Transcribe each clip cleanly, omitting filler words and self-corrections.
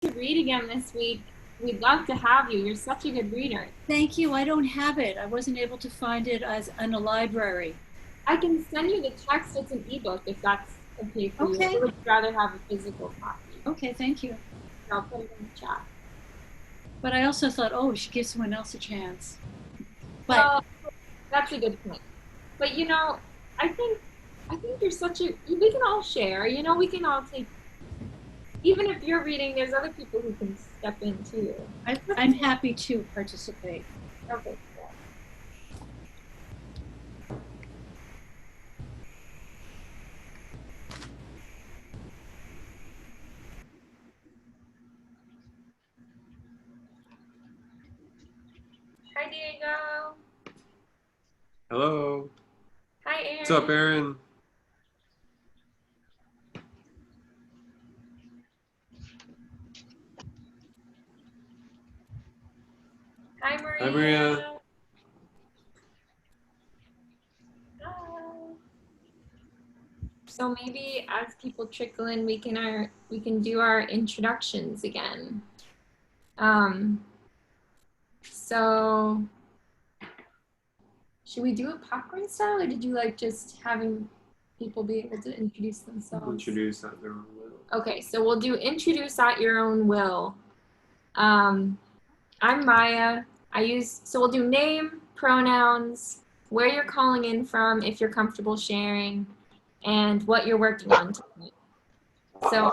to read again this week. We'd love to have you. You're such a good reader. Thank you. I don't have it. I wasn't able to find it as in a library. I can send you the text. It's an ebook if that's okay for you. Okay. I would rather have a physical copy. Okay, thank you. I'll put it in the chat. But I also thought, oh, we should give someone else a chance. But well, that's a good point. But you know, I think you're such a. We can all share. You know, we can all take. Even if you're reading, there's other people who can step in too. I'm happy to participate. Okay. Hi, Diego. Hello. Hi, Aaron. What's up, Aaron? Hi, Maria. Hi, Maria. Hi. So maybe as people trickle in, we can do our introductions again. So should we do it popcorn style, or did you like just having people be able to introduce themselves? Introduce at their own will. Okay, so we'll do introduce at your own will. I'm Maya. So we'll do name, pronouns, where you're calling in from if you're comfortable sharing, and what you're working on tonight. So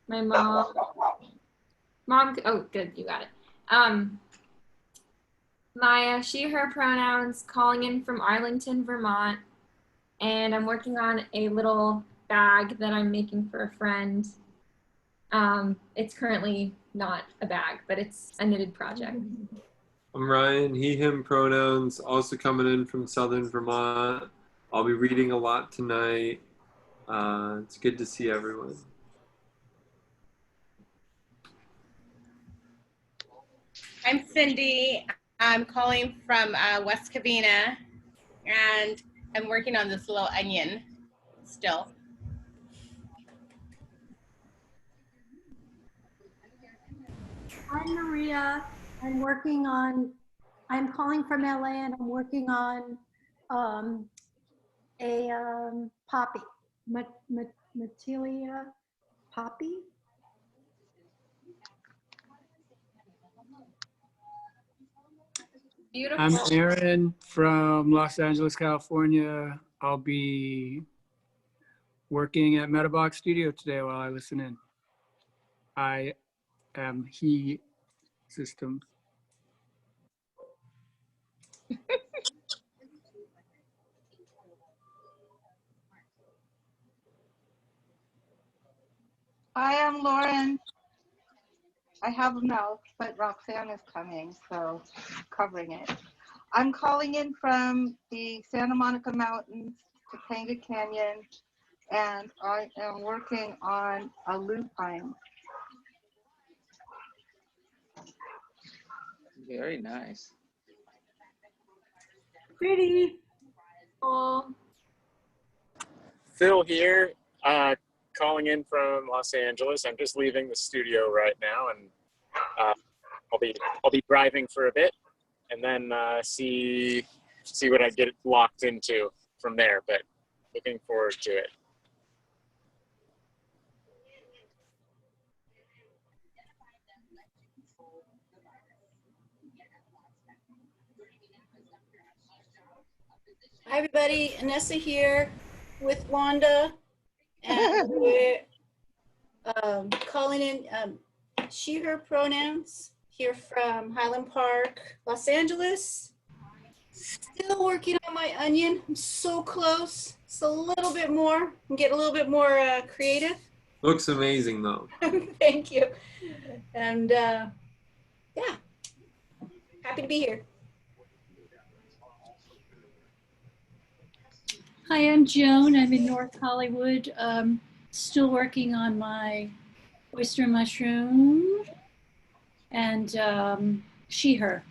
my mom, oh good, you got it. Maya, she, her pronouns, calling in from Arlington, Vermont, and I'm working on a little bag that I'm making for a friend. It's currently not a bag, but it's a knitted project. I'm Ryan, he, him pronouns, also coming in from Southern Vermont. I'll be reading a lot tonight. It's good to see everyone. I'm Cindy. I'm calling from West Covina, and I'm working on this little onion still. I'm Maria. I'm calling from LA, and I'm working on a poppy, Matelia poppy. Beautiful. I'm Aaron from Los Angeles, California. I'll be working at Metabox Studio today while I listen in. I am he systems. Hi, I'm Lauren. I have a mouth, but Roxanne is coming, so I'm covering it. I'm calling in from the Santa Monica Mountains, Topanga Canyon, and I am working on a lupine. Very nice. Pretty. Cool. Phil here, calling in from Los Angeles. I'm just leaving the studio right now, and I'll be driving for a bit, and then see what I get locked into from there. But looking forward to it. Hi, everybody. Anessa here with Wanda, and we're calling in she, her pronouns here from Highland Park, Los Angeles. Still working on my onion. I'm so close. It's a little bit more. I'm getting a little bit more creative. Looks amazing, though. Thank you. And yeah, happy to be here. Hi, I'm Joan. I'm in North Hollywood. Still working on my oyster mushroom and she, her.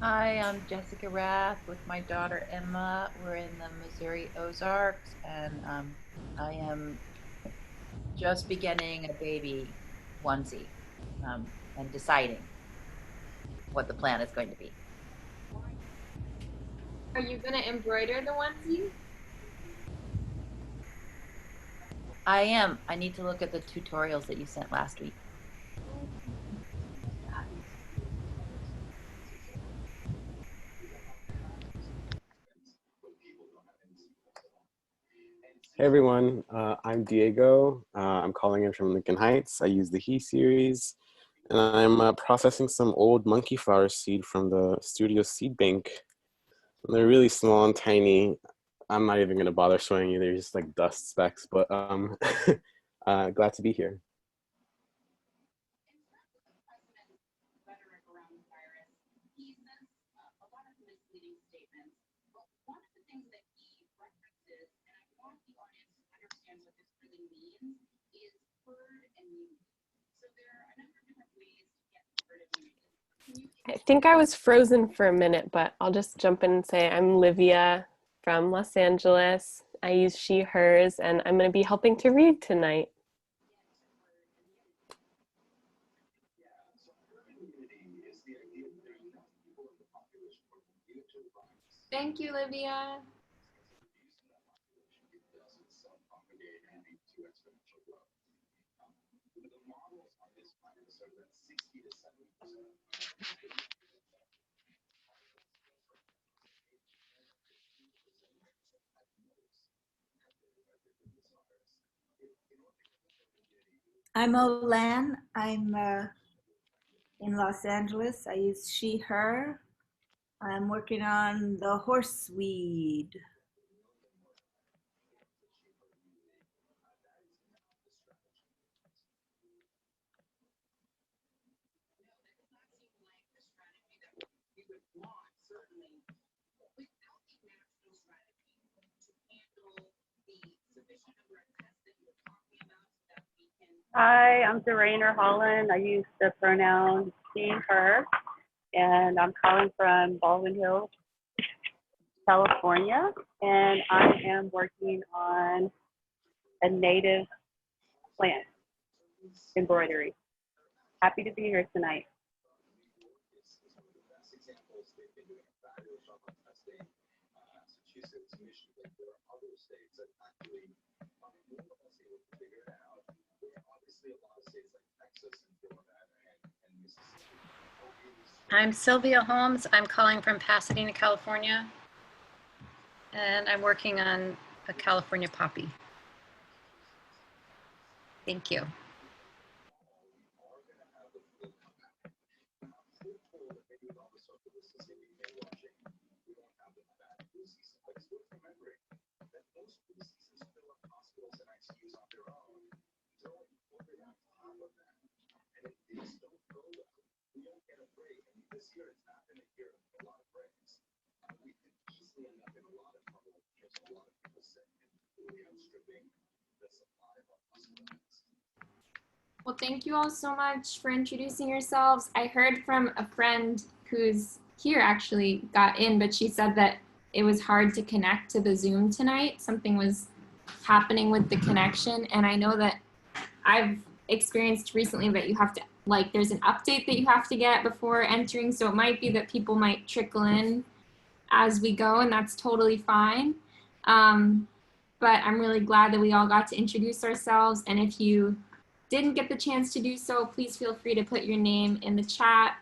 Hi, I'm Jessica Rath with my daughter Emma. We're in the Missouri Ozarks, and I am just beginning a baby onesie and deciding what the plan is going to be. Are you gonna embroider the onesie? I am. I need to look at the tutorials that you sent last week. Hey everyone, I'm Diego. I'm calling in from Lincoln Heights. I use the He series, and I'm processing some old monkey flower seed from the studio seed bank. And they're really small and tiny. I'm not even gonna bother showing you. They're just like dust specks, but glad to be here. I think I was frozen for a minute, but I'll just jump in and say I'm Livia from Los Angeles. I use she, hers, and I'm going to be helping to read tonight. Thank you, Livia. I'm Olan. I'm in Los Angeles. I use she, her. I'm working on the horseweed. Hi, I'm Derainer Holland. I use the pronoun she, her, and I'm calling from Baldwin Hills, California, and I am working on a native plant embroidery. Happy to be here tonight. I'm Sylvia Holmes. I'm calling from Pasadena, California, and I'm working on a California poppy. Thank you. Well, thank you all so much for introducing yourselves. I heard from a friend who's here actually got in, but she said that it was hard to connect to the Zoom tonight. Something was happening with the connection. And I know that I've experienced recently that you have to, like, there's an update that you have to get before entering. So it might be that people might trickle in as we go, and that's totally fine. But I'm really glad that we all got to introduce ourselves. And if you didn't get the chance to do so, please feel free to put your name in the chat.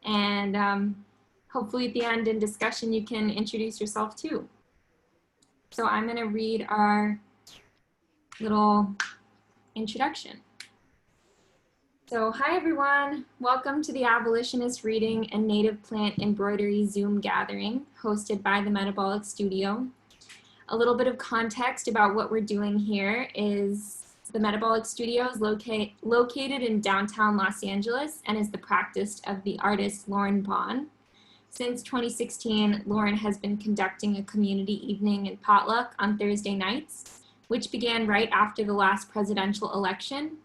And hopefully at the end in discussion, you can introduce yourself too. So I'm gonna read our little introduction. So hi everyone, welcome to the Abolitionist Reading and Native Plant Embroidery Zoom gathering hosted by the Metabolic Studio. A little bit of context about what we're doing here is the Metabolic Studio is located in downtown Los Angeles and is the practice of the artist Lauren Bond. Since 2016, Lauren has been conducting a community evening and potluck on Thursday nights, which began right after the last presidential election.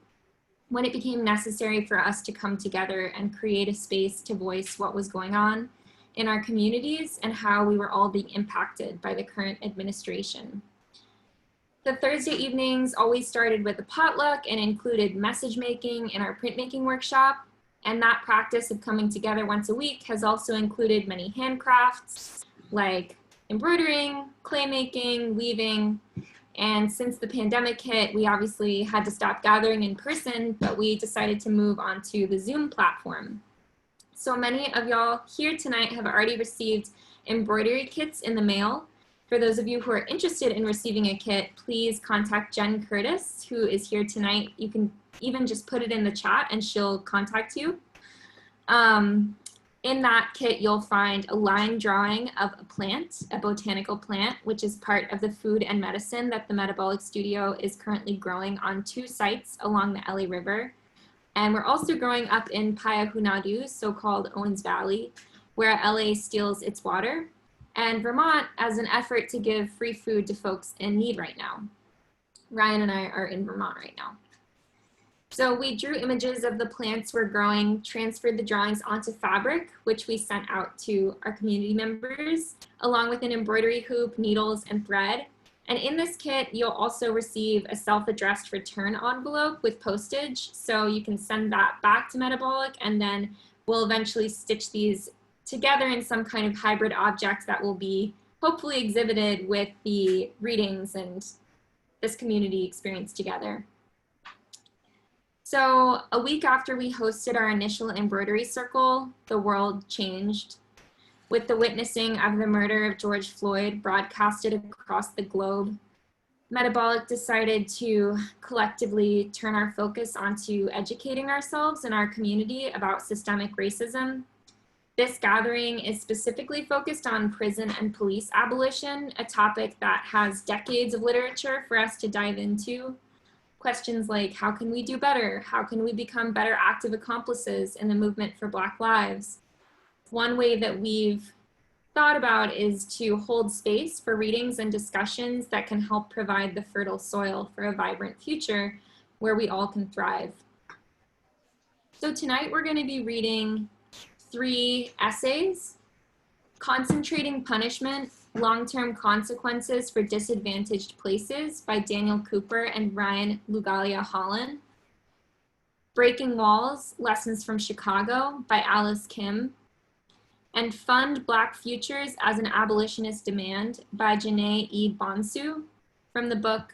when it became necessary for us to come together and create a space to voice what was going on in our communities and how we were all being impacted by the current administration. The Thursday evenings always started with a potluck and included message making in our printmaking workshop. And that practice of coming together once a week has also included many handcrafts like embroidering, clay making, weaving. And since the pandemic hit, we obviously had to stop gathering in person, but we decided to move onto the Zoom platform. So many of y'all here tonight have already received embroidery kits in the mail. For those of you who are interested in receiving a kit, please contact Jen Curtis, who is here tonight. You can even just put it in the chat and she'll contact you. In that kit, you'll find a line drawing of a plant, a botanical plant, which is part of the food and medicine that the Metabolic Studio is currently growing on 2 sites along the LA River. And we're also growing up in Payahunadu, so-called Owens Valley, where LA steals its water, and Vermont as an effort to give free food to folks in need right now. Ryan and I are in Vermont right now. So we drew images of the plants we're growing, transferred the drawings onto fabric, which we sent out to our community members, along with an embroidery hoop, needles, and thread. And in this kit, you'll also receive a self-addressed return envelope with postage. So you can send that back to Metabolic, and then we'll eventually stitch these together in some kind of hybrid object that will be hopefully exhibited with the readings and this community experience together. So a week after we hosted our initial embroidery circle, the world changed. With the witnessing of the murder of George Floyd broadcasted across the globe, Metabolic decided to collectively turn our focus onto educating ourselves and our community about systemic racism. This gathering is specifically focused on prison and police abolition, a topic that has decades of literature for us to dive into. Questions like, how can we do better? How can we become better active accomplices in the movement for Black lives? One way that we've thought about is to hold space for readings and discussions that can help provide the fertile soil for a vibrant future where we all can thrive. So tonight we're going to be reading 3 essays: Concentrating Punishment, Long-Term Consequences for Disadvantaged Places by Daniel Cooper and Ryan Lugalia Holland, Breaking Walls, Lessons from Chicago by Alice Kim, and Fund Black Futures as an Abolitionist Demand by Janae E. Bonsu from the book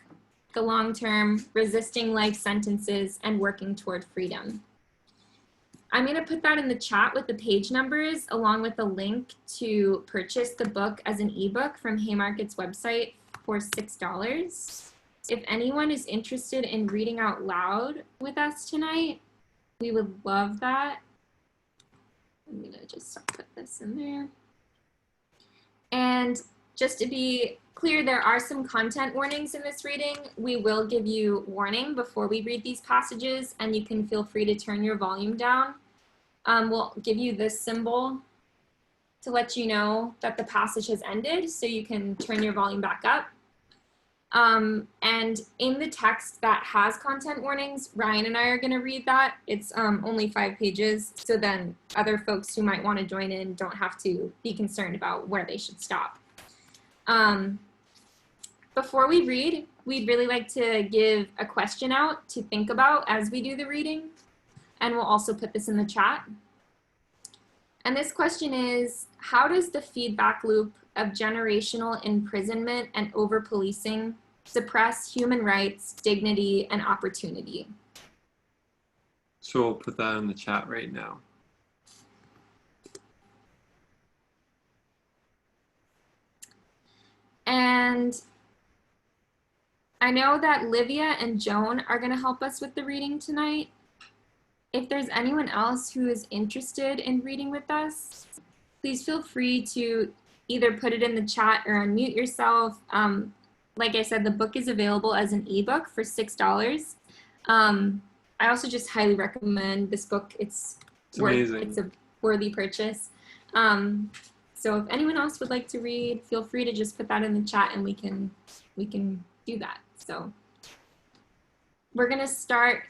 The Long-Term, Resisting Life Sentences and Working Toward Freedom. I'm going to put that in the chat with the page numbers along with a link to purchase the book as an ebook from Haymarket's website for $6. If anyone is interested in reading out loud with us tonight, we would love that. I'm going to just put this in there. And just to be clear, there are some content warnings in this reading. We will give you warning before we read these passages, and you can feel free to turn your volume down. We'll give you this symbol to let you know that the passage has ended, so you can turn your volume back up. And in the text that has content warnings, Ryan and I are going to read that. It's only 5 pages, so then other folks who might want to join in don't have to be concerned about where they should stop. Before we read, we'd really like to give a question out to think about as we do the reading, and we'll also put this in the chat. And this question is, how does the feedback loop of generational imprisonment and over-policing suppress human rights, dignity, and opportunity? So we'll put that in the chat right now. And I know that Livia and Joan are going to help us with the reading tonight. If there's anyone else who is interested in reading with us, please feel free to either put it in the chat or unmute yourself. Like I said, the book is available as an ebook for $6. I also just highly recommend this book. It's a worthy purchase. So if anyone else would like to read, feel free to just put that in the chat and we can do that. So we're gonna start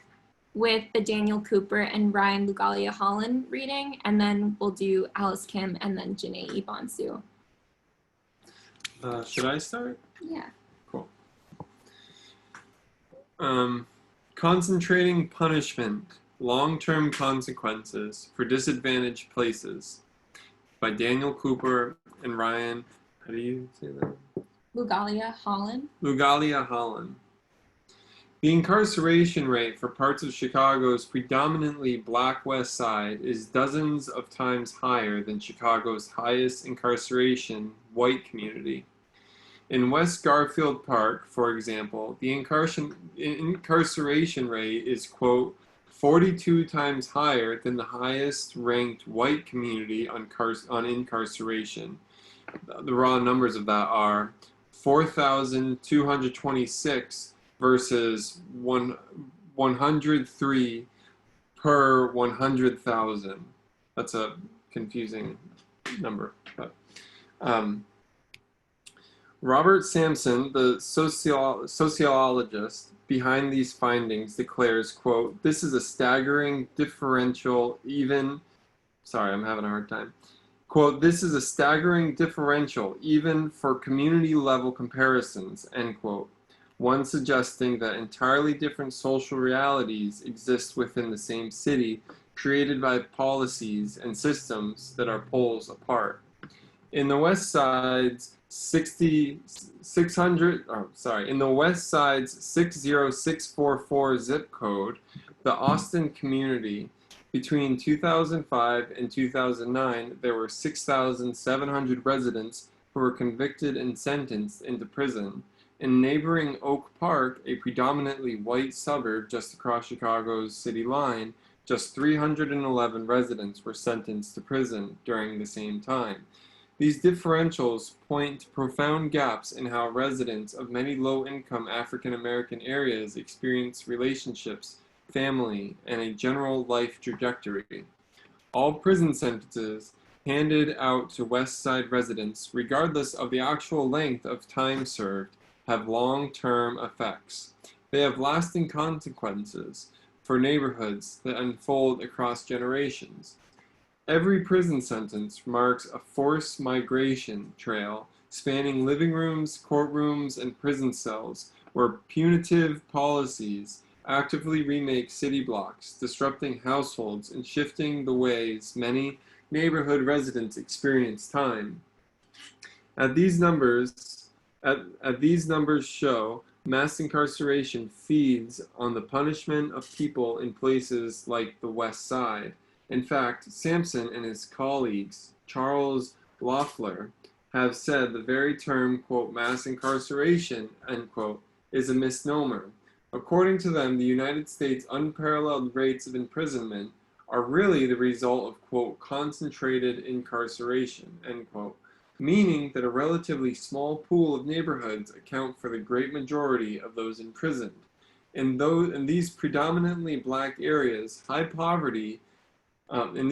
with the Daniel Cooper and Ryan Lugalia Holland reading, and then we'll do Alice Kim and then Janae Ibansu. Should I start? Yeah. Cool. Concentrating punishment, long-term consequences for disadvantaged places by Daniel Cooper and Ryan, how do you say that? Lugalia Holland. Lugalia Holland. The incarceration rate for parts of Chicago's predominantly black West Side is dozens of times higher than Chicago's highest incarceration white community. In West Garfield Park, for example, the incarceration rate is, quote, 42 times higher than the highest ranked white community on incarceration. The raw numbers of that are 4,226 versus 103 per 100,000. That's a confusing number. But, Robert Sampson, the sociologist behind these findings, declares, quote, "This is a staggering differential even," sorry, I'm having a hard time. Quote, "This is a staggering differential even for community-level comparisons," end quote. One suggesting that entirely different social realities exist within the same city, created by policies and systems that are poles apart. In the West Side's 60644 zip code, the Austin community, between 2005 and 2009, there were 6,700 residents who were convicted and sentenced into prison. In neighboring Oak Park, a predominantly white suburb just across Chicago's city line, just 311 residents were sentenced to prison during the same time. These differentials point to profound gaps in how residents of many low-income African American areas experience relationships, family, and a general life trajectory. All prison sentences handed out to West Side residents, regardless of the actual length of time served, have long-term effects. They have lasting consequences for neighborhoods that unfold across generations. Every prison sentence marks a forced migration trail spanning living rooms, courtrooms, and prison cells where punitive policies actively remake city blocks, disrupting households and shifting the ways many neighborhood residents experience time. As these numbers show, mass incarceration feeds on the punishment of people in places like the West Side. In fact, Sampson and his colleagues, Charles Loeffler, have said the very term, quote, mass incarceration, end quote, is a misnomer. According to them, the United States' unparalleled rates of imprisonment are really the result of, quote, concentrated incarceration, end quote, meaning that a relatively small pool of neighborhoods account for the great majority of those imprisoned. In these predominantly black areas, high poverty in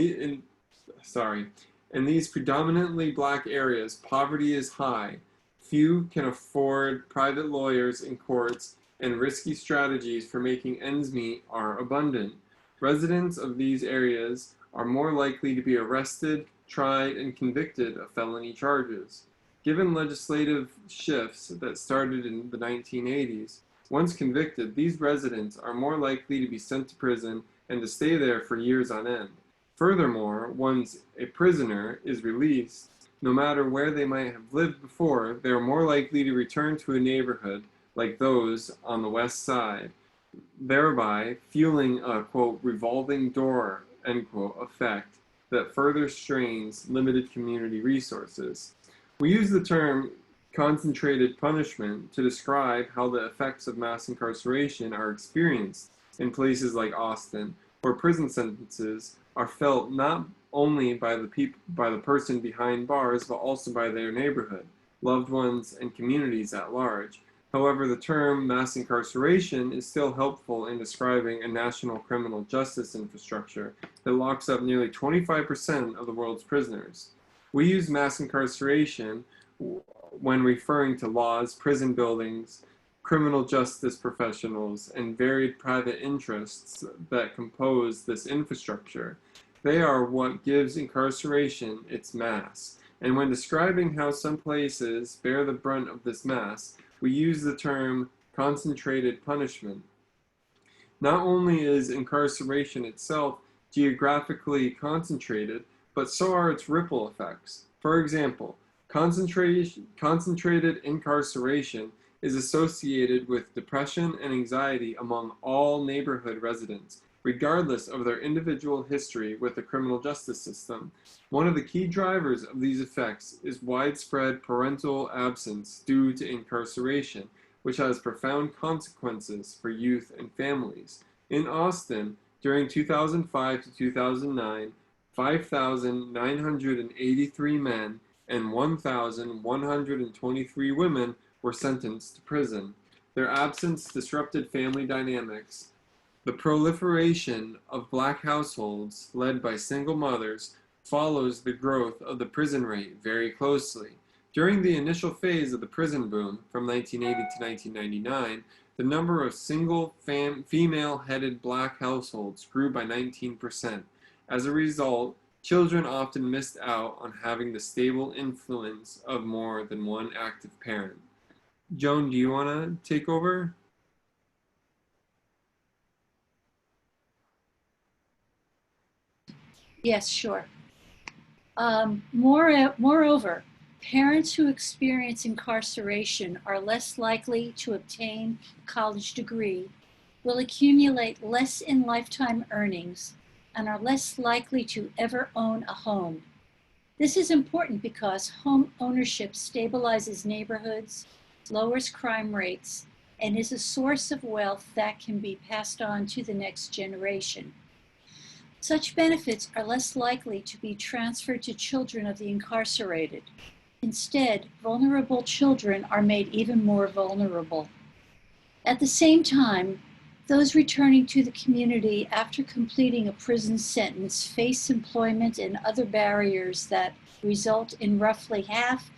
these predominantly black areas, poverty is high. Few can afford private lawyers in courts, and risky strategies for making ends meet are abundant. Residents of these areas are more likely to be arrested, tried, and convicted of felony charges. Given legislative shifts that started in the 1980s, once convicted, these residents are more likely to be sent to prison and to stay there for years on end. Furthermore, once a prisoner is released, no matter where they might have lived before, they are more likely to return to a neighborhood like those on the West Side, thereby fueling a, quote, revolving door, end quote, effect that further strains limited community resources. We use the term concentrated punishment to describe how the effects of mass incarceration are experienced in places like Austin, where prison sentences are felt not only by the person behind bars, but also by their neighborhood, loved ones, and communities at large. However, the term mass incarceration is still helpful in describing a national criminal justice infrastructure that locks up nearly 25% of the world's prisoners. We use mass incarceration when referring to laws, prison buildings, criminal justice professionals, and varied private interests that compose this infrastructure. They are what gives incarceration its mass. And when describing how some places bear the brunt of this mass, we use the term concentrated punishment. Not only is incarceration itself geographically concentrated, but so are its ripple effects. For example, concentrated incarceration is associated with depression and anxiety among all neighborhood residents, regardless of their individual history with the criminal justice system. One of the key drivers of these effects is widespread parental absence due to incarceration, which has profound consequences for youth and families. In Austin, during 2005 to 2009, 5,983 men and 1,123 women were sentenced to prison. Their absence disrupted family dynamics. The proliferation of black households led by single mothers follows the growth of the prison rate very closely. During the initial phase of the prison boom from 1980 to 1999, the number of single female-headed black households grew by 19%. As a result, children often missed out on having the stable influence of more than one active parent. Joan, do you want to take over? Yes, sure. Moreover, parents who experience incarceration are less likely to obtain a college degree, will accumulate less in lifetime earnings, and are less likely to ever own a home. This is important because home ownership stabilizes neighborhoods, lowers crime rates, and is a source of wealth that can be passed on to the next generation. Such benefits are less likely to be transferred to children of the incarcerated. Instead, vulnerable children are made even more vulnerable. At the same time, those returning to the community after completing a prison sentence face employment and other barriers that result in roughly half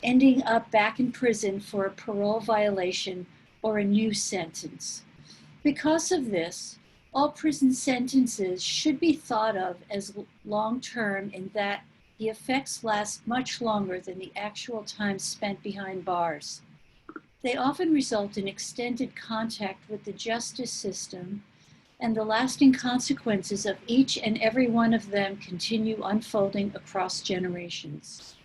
ending up back in prison for a parole violation or a new sentence. Because of this, all prison sentences should be thought of as long-term in that the effects last much longer than the actual time spent behind bars. They often result in extended contact with the justice system, and the lasting consequences of each and every one of them continue unfolding across generations.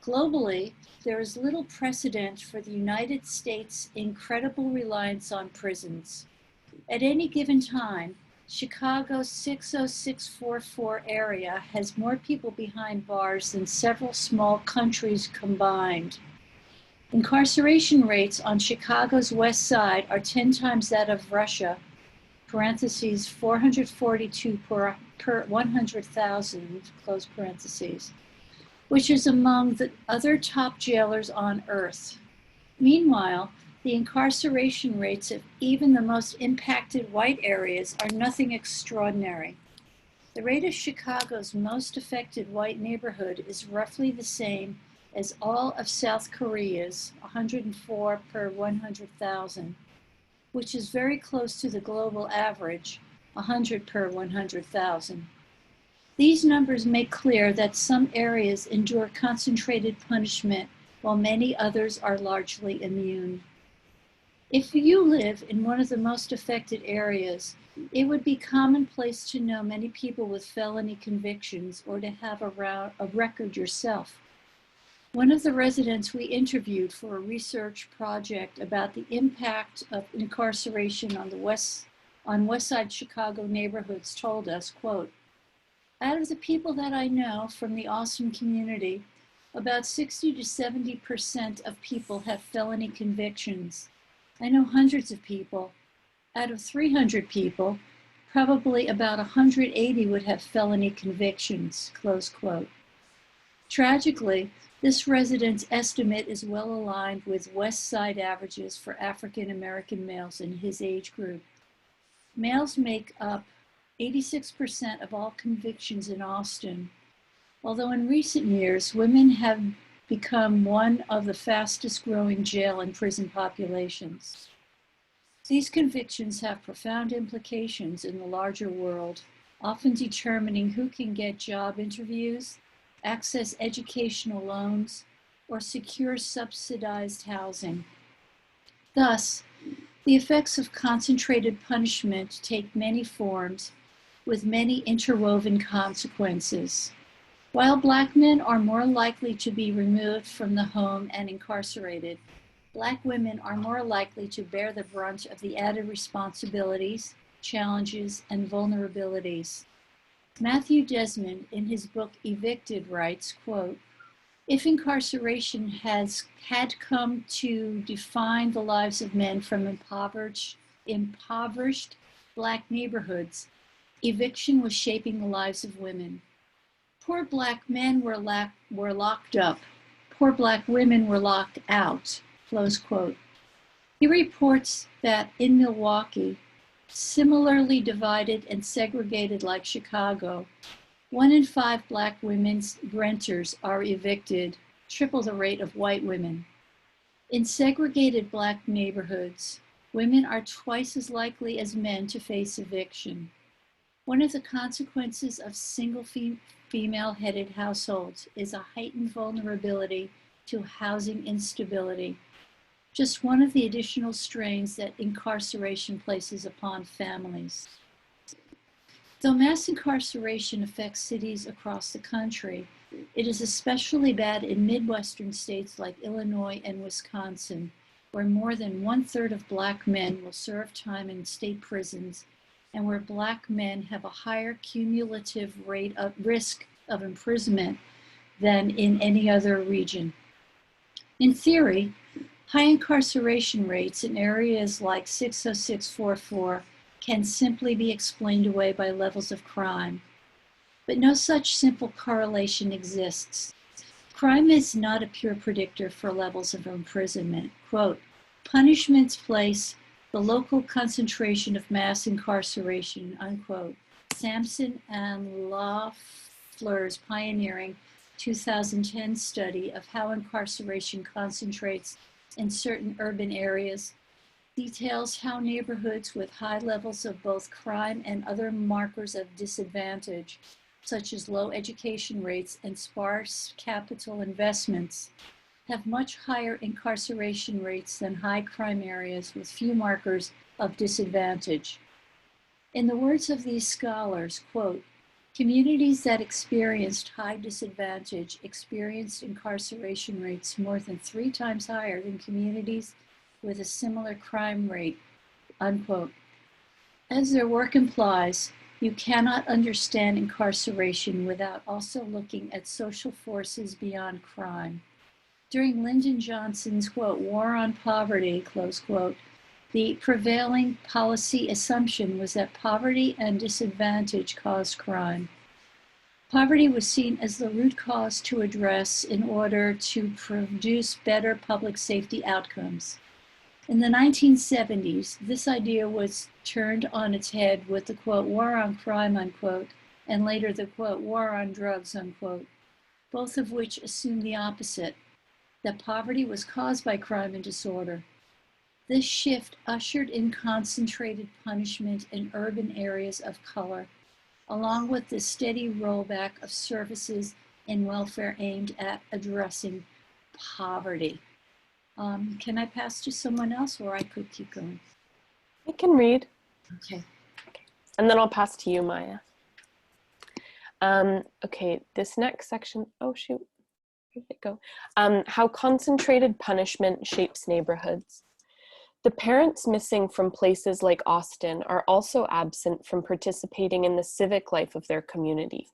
Globally, there is little precedent for the United States' incredible reliance on prisons. At any given time, Chicago's 60644 area has more people behind bars than several small countries combined. Incarceration rates on Chicago's west side are 10 times that of Russia, parentheses 442 per 100,000, close parentheses, which is among the other top jailers on earth. Meanwhile, the incarceration rates of even the most impacted white areas are nothing extraordinary. The rate of Chicago's most affected white neighborhood is roughly the same as all of South Korea's, 104 per 100,000, which is very close to the global average, 100 per 100,000. These numbers make clear that some areas endure concentrated punishment while many others are largely immune. If you live in one of the most affected areas, it would be commonplace to know many people with felony convictions or to have a record yourself. One of the residents we interviewed for a research project about the impact of incarceration on West Side Chicago neighborhoods told us, quote, "Out of the people that I know from the Austin community, about 60 to 70% of people have felony convictions. I know hundreds of people. Out of 300 people, probably about 180 would have felony convictions," close quote. Tragically, this resident's estimate is well aligned with West Side averages for African American males in his age group. Males make up 86% of all convictions in Austin, although in recent years, women have become one of the fastest growing jail and prison populations. These convictions have profound implications in the larger world, often determining who can get job interviews, access educational loans, or secure subsidized housing. Thus, the effects of concentrated punishment take many forms, with many interwoven consequences. While Black men are more likely to be removed from the home and incarcerated, Black women are more likely to bear the brunt of the added responsibilities, challenges, and vulnerabilities. Matthew Desmond, in his book Evicted, writes, quote, "If incarceration had come to define the lives of men from impoverished Black neighborhoods, eviction was shaping the lives of women. Poor Black men were locked up. Poor Black women were locked out," close quote. He reports that in Milwaukee, similarly divided and segregated like Chicago, 1 in 5 Black women's renters are evicted, triple the rate of white women. In segregated Black neighborhoods, women are twice as likely as men to face eviction. One of the consequences of single female-headed households is a heightened vulnerability to housing instability, just one of the additional strains that incarceration places upon families. Though mass incarceration affects cities across the country, it is especially bad in Midwestern states like Illinois and Wisconsin, where more than 1/3 of Black men will serve time in state prisons, and where Black men have a higher cumulative rate of risk of imprisonment than in any other region. In theory, high incarceration rates in areas like 60644 can simply be explained away by levels of crime. But no such simple correlation exists. Crime is not a pure predictor for levels of imprisonment. Quote, "Punishments place the local concentration of mass incarceration," unquote. Sampson and Loeffler's pioneering 2010 study of how incarceration concentrates in certain urban areas details how neighborhoods with high levels of both crime and other markers of disadvantage, such as low education rates and sparse capital investments, have much higher incarceration rates than high crime areas with few markers of disadvantage. In the words of these scholars, quote, "Communities that experienced high disadvantage experienced incarceration rates more than 3 times higher than communities with a similar crime rate," unquote. As their work implies, you cannot understand incarceration without also looking at social forces beyond crime. During Lyndon Johnson's, quote, "war on poverty," close quote, the prevailing policy assumption was that poverty and disadvantage caused crime. Poverty was seen as the root cause to address in order to produce better public safety outcomes. In the 1970s, this idea was turned on its head with the, quote, "war on crime," unquote, and later the, quote, "war on drugs," unquote, both of which assumed the opposite, that poverty was caused by crime and disorder. This shift ushered in concentrated punishment in urban areas of color, along with the steady rollback of services and welfare aimed at addressing poverty. Can I pass to someone else, or I could keep going? I can read. Okay. And then I'll pass to you, Maya. Okay, this next section, oh shoot, where did it go? How concentrated punishment shapes neighborhoods. The parents missing from places like Austin are also absent from participating in the civic life of their community.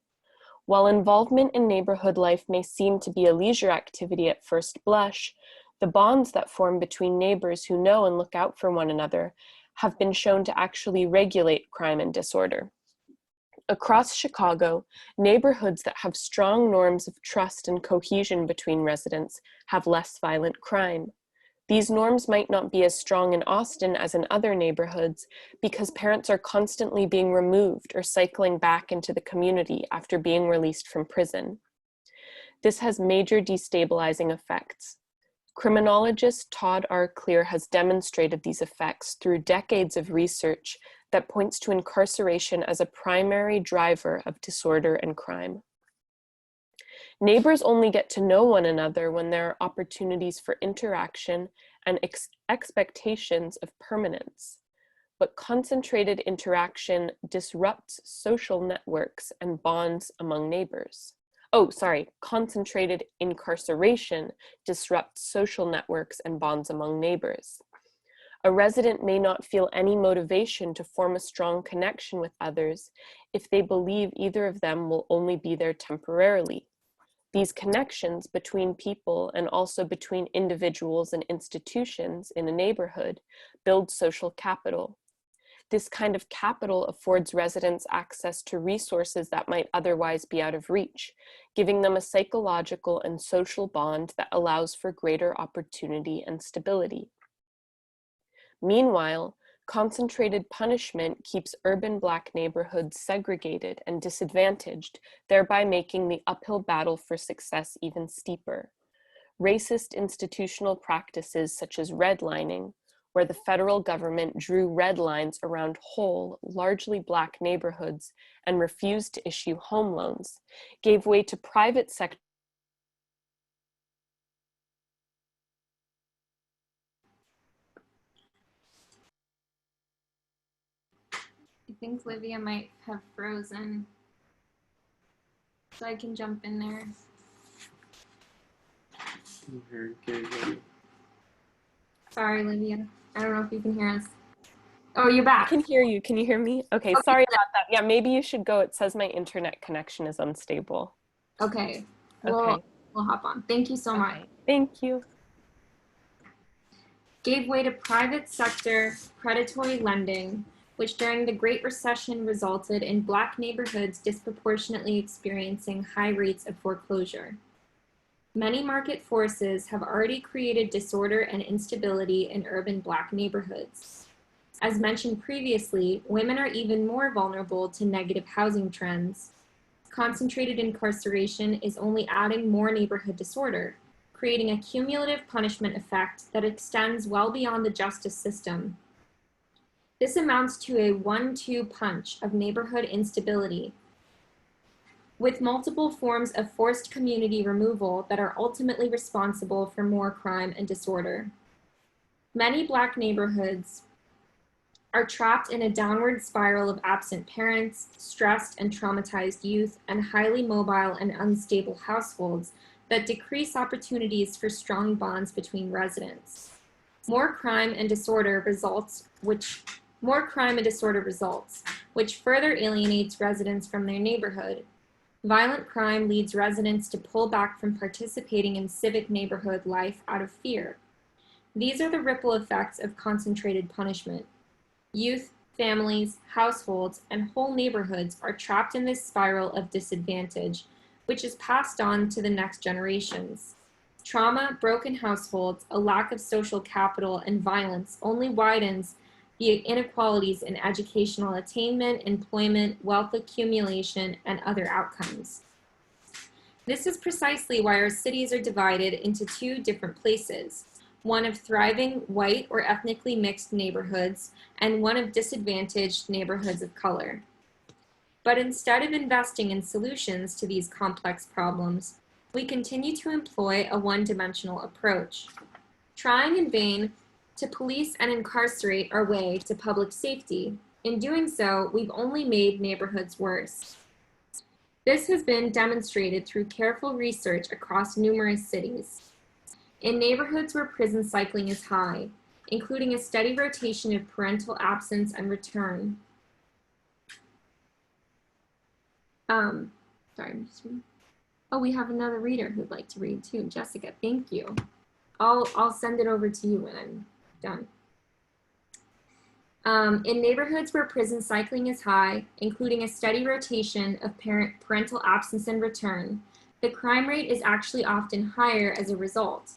While involvement in neighborhood life may seem to be a leisure activity at first blush, the bonds that form between neighbors who know and look out for one another have been shown to actually regulate crime and disorder. Across Chicago, neighborhoods that have strong norms of trust and cohesion between residents have less violent crime. These norms might not be as strong in Austin as in other neighborhoods because parents are constantly being removed or cycling back into the community after being released from prison. This has major destabilizing effects. Criminologist Todd R. Clear has demonstrated these effects through decades of research that points to incarceration as a primary driver of disorder and crime. Neighbors only get to know one another when there are opportunities for interaction and expectations of permanence. But concentrated interaction disrupts social networks and bonds among neighbors. Concentrated incarceration disrupts social networks and bonds among neighbors. A resident may not feel any motivation to form a strong connection with others if they believe either of them will only be there temporarily. These connections between people and also between individuals and institutions in a neighborhood build social capital. This kind of capital affords residents access to resources that might otherwise be out of reach, giving them a psychological and social bond that allows for greater opportunity and stability. Meanwhile, concentrated punishment keeps urban Black neighborhoods segregated and disadvantaged, thereby making the uphill battle for success even steeper. Racist institutional practices such as redlining, where the federal government drew red lines around whole, largely Black neighborhoods and refused to issue home loans, gave way to private sector. I think Livia might have frozen, so I can jump in there. Sorry, Livia. I don't know if you can hear us. Oh, you're back. I can hear you. Can you hear me? Okay, sorry about that. Yeah, maybe you should go. It says my internet connection is unstable. Okay. Okay. We'll hop on. Thank you so much. Thank you. Gave way to private sector predatory lending, which during the Great Recession resulted in Black neighborhoods disproportionately experiencing high rates of foreclosure. Many market forces have already created disorder and instability in urban Black neighborhoods. As mentioned previously, women are even more vulnerable to negative housing trends. Concentrated incarceration is only adding more neighborhood disorder, creating a cumulative punishment effect that extends well beyond the justice system. This amounts to a 1-2 punch of neighborhood instability, with multiple forms of forced community removal that are ultimately responsible for more crime and disorder. Many Black neighborhoods are trapped in a downward spiral of absent parents, stressed and traumatized youth, and highly mobile and unstable households that decrease opportunities for strong bonds between residents. More crime and disorder results, which further alienates residents from their neighborhood. Violent crime leads residents to pull back from participating in civic neighborhood life out of fear. These are the ripple effects of concentrated punishment. Youth, families, households, and whole neighborhoods are trapped in this spiral of disadvantage, which is passed on to the next generations. Trauma, broken households, a lack of social capital, and violence only widens the inequalities in educational attainment, employment, wealth accumulation, and other outcomes. This is precisely why our cities are divided into two different places, one of thriving white or ethnically mixed neighborhoods and one of disadvantaged neighborhoods of color. But instead of investing in solutions to these complex problems, we continue to employ a one-dimensional approach, trying in vain to police and incarcerate our way to public safety. In doing so, we've only made neighborhoods worse. This has been demonstrated through careful research across numerous cities. In neighborhoods where prison cycling is high, including a steady rotation of parental absence and return. We have another reader who'd like to read too. Jessica, thank you. I'll send it over to you when I'm done. In neighborhoods where prison cycling is high, including a steady rotation of parental absence and return, the crime rate is actually often higher as a result.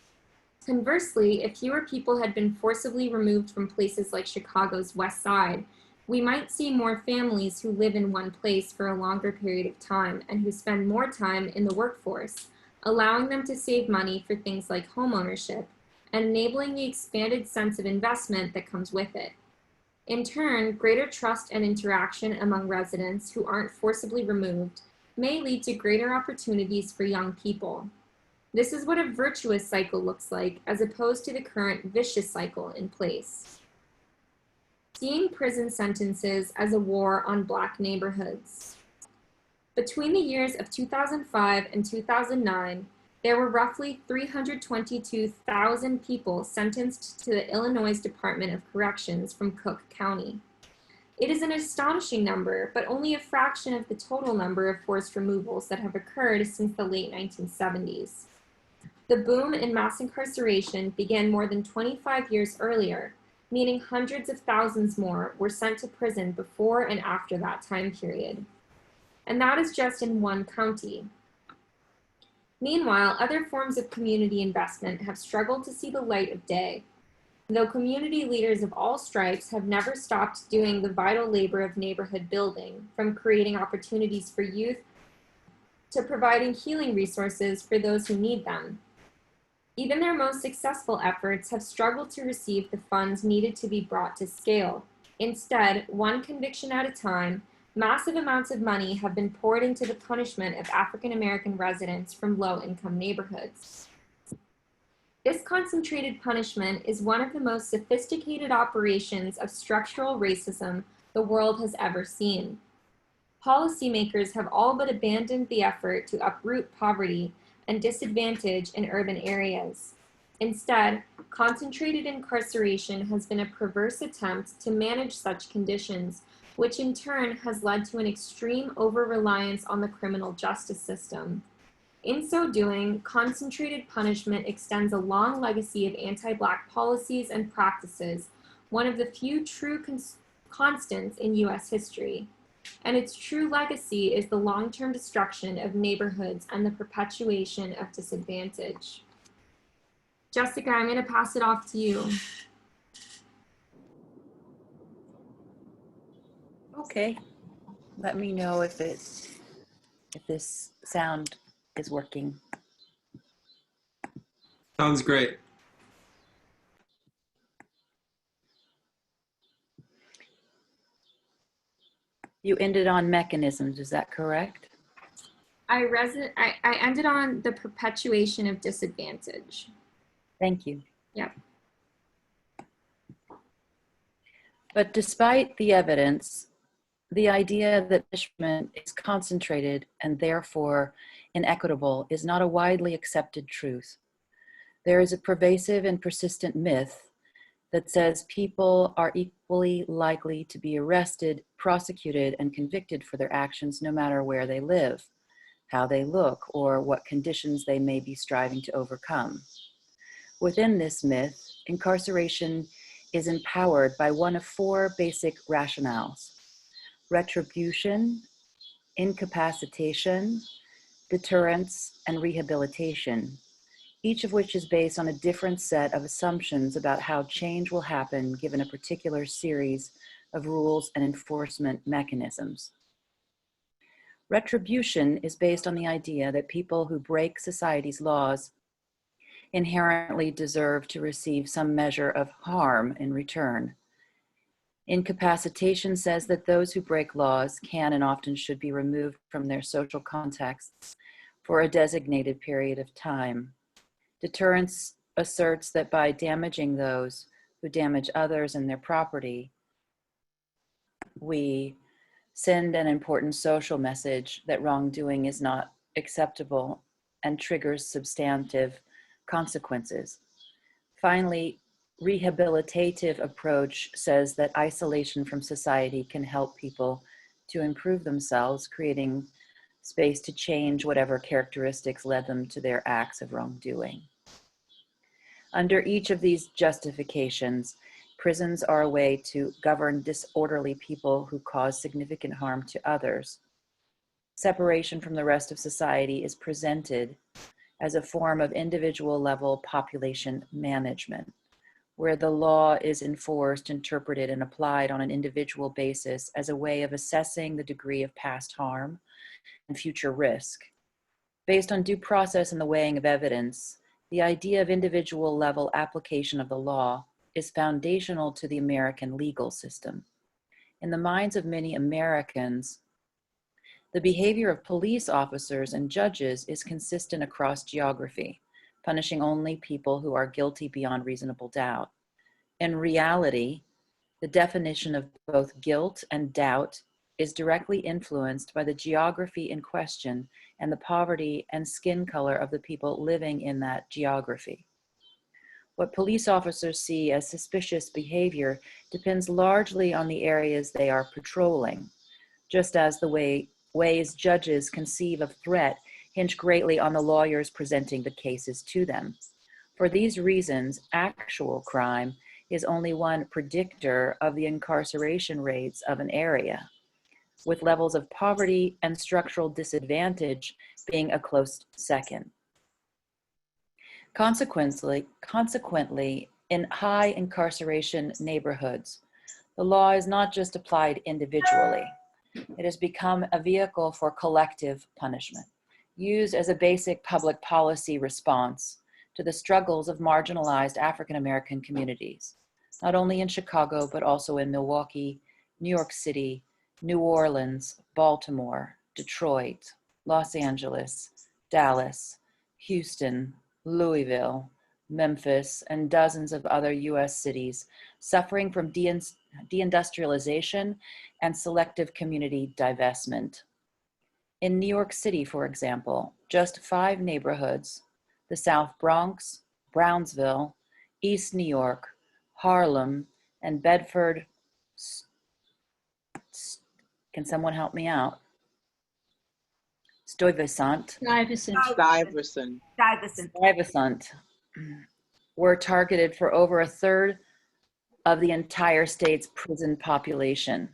Conversely, if fewer people had been forcibly removed from places like Chicago's West Side, we might see more families who live in one place for a longer period of time and who spend more time in the workforce, allowing them to save money for things like homeownership and enabling the expanded sense of investment that comes with it. In turn, greater trust and interaction among residents who aren't forcibly removed may lead to greater opportunities for young people. This is what a virtuous cycle looks like, as opposed to the current vicious cycle in place. Seeing prison sentences as a war on Black neighborhoods. Between the years of 2005 and 2009, there were roughly 322,000 people sentenced to the Illinois Department of Corrections from Cook County. It is an astonishing number, but only a fraction of the total number of forced removals that have occurred since the late 1970s. The boom in mass incarceration began more than 25 years earlier, meaning hundreds of thousands more were sent to prison before and after that time period. And that is just in one county. Meanwhile, other forms of community investment have struggled to see the light of day. Though community leaders of all stripes have never stopped doing the vital labor of neighborhood building, from creating opportunities for youth to providing healing resources for those who need them. Even their most successful efforts have struggled to receive the funds needed to be brought to scale. Instead, one conviction at a time, massive amounts of money have been poured into the punishment of African American residents from low-income neighborhoods. This concentrated punishment is one of the most sophisticated operations of structural racism the world has ever seen. Policymakers have all but abandoned the effort to uproot poverty and disadvantage in urban areas. Instead, concentrated incarceration has been a perverse attempt to manage such conditions, which in turn has led to an extreme over-reliance on the criminal justice system. In so doing, concentrated punishment extends a long legacy of anti-Black policies and practices, one of the few true constants in US history. And its true legacy is the long-term destruction of neighborhoods and the perpetuation of disadvantage. Jessica, I'm going to pass it off to you. Okay, let me know if this sound is working. Sounds great. You ended on mechanisms, is that correct? I ended on the perpetuation of disadvantage. Thank you. Yep. But despite the evidence, the idea that punishment is concentrated and therefore inequitable is not a widely accepted truth. There is a pervasive and persistent myth that says people are equally likely to be arrested, prosecuted, and convicted for their actions no matter where they live, how they look, or what conditions they may be striving to overcome. Within this myth, incarceration is empowered by one of four basic rationales: retribution, incapacitation, deterrence, and rehabilitation, each of which is based on a different set of assumptions about how change will happen given a particular series of rules and enforcement mechanisms. Retribution is based on the idea that people who break society's laws inherently deserve to receive some measure of harm in return. Incapacitation says that those who break laws can and often should be removed from their social contexts for a designated period of time. Deterrence asserts that by damaging those who damage others and their property, we send an important social message that wrongdoing is not acceptable and triggers substantive consequences. Finally, rehabilitative approach says that isolation from society can help people to improve themselves, creating space to change whatever characteristics led them to their acts of wrongdoing. Under each of these justifications, prisons are a way to govern disorderly people who cause significant harm to others. Separation from the rest of society is presented as a form of individual level population management, where the law is enforced, interpreted, and applied on an individual basis as a way of assessing the degree of past harm and future risk. Based on due process and the weighing of evidence, the idea of individual level application of the law is foundational to the American legal system. In the minds of many Americans, the behavior of police officers and judges is consistent across geography, punishing only people who are guilty beyond reasonable doubt. In reality, the definition of both guilt and doubt is directly influenced by the geography in question and the poverty and skin color of the people living in that geography. What police officers see as suspicious behavior depends largely on the areas they are patrolling, just as the ways judges conceive of threat hinge greatly on the lawyers presenting the cases to them. For these reasons, actual crime is only one predictor of the incarceration rates of an area, with levels of poverty and structural disadvantage being a close second. Consequently, in high incarceration neighborhoods, the law is not just applied individually. It has become a vehicle for collective punishment, used as a basic public policy response to the struggles of marginalized African American communities, not only in Chicago, but also in Milwaukee, New York City, New Orleans, Baltimore, Detroit, Los Angeles, Dallas, Houston, Louisville, Memphis, and dozens of other US cities suffering from deindustrialization and selective community divestment. In New York City, for example, just 5 neighborhoods, the South Bronx, Brownsville, East New York, Harlem, and Bedford. Can someone help me out? Stuyvesant. Stuyvesant were targeted for over a third of the entire state's prison population.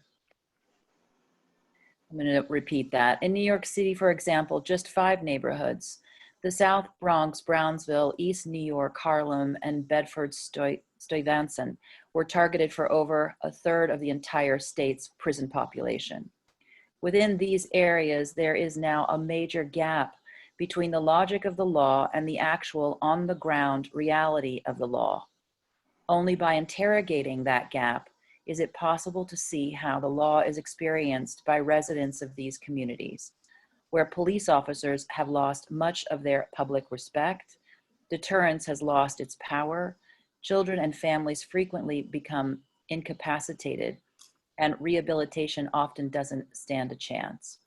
I'm going to repeat that. In New York City, for example, just 5 neighborhoods, the South Bronx, Brownsville, East New York, Harlem, and Bedford Stuyvesant were targeted for over a third of the entire state's prison population. Within these areas, there is now a major gap between the logic of the law and the actual on-the-ground reality of the law. Only by interrogating that gap is it possible to see how the law is experienced by residents of these communities, where police officers have lost much of their public respect, deterrence has lost its power, children and families frequently become incapacitated, and rehabilitation often doesn't stand a chance.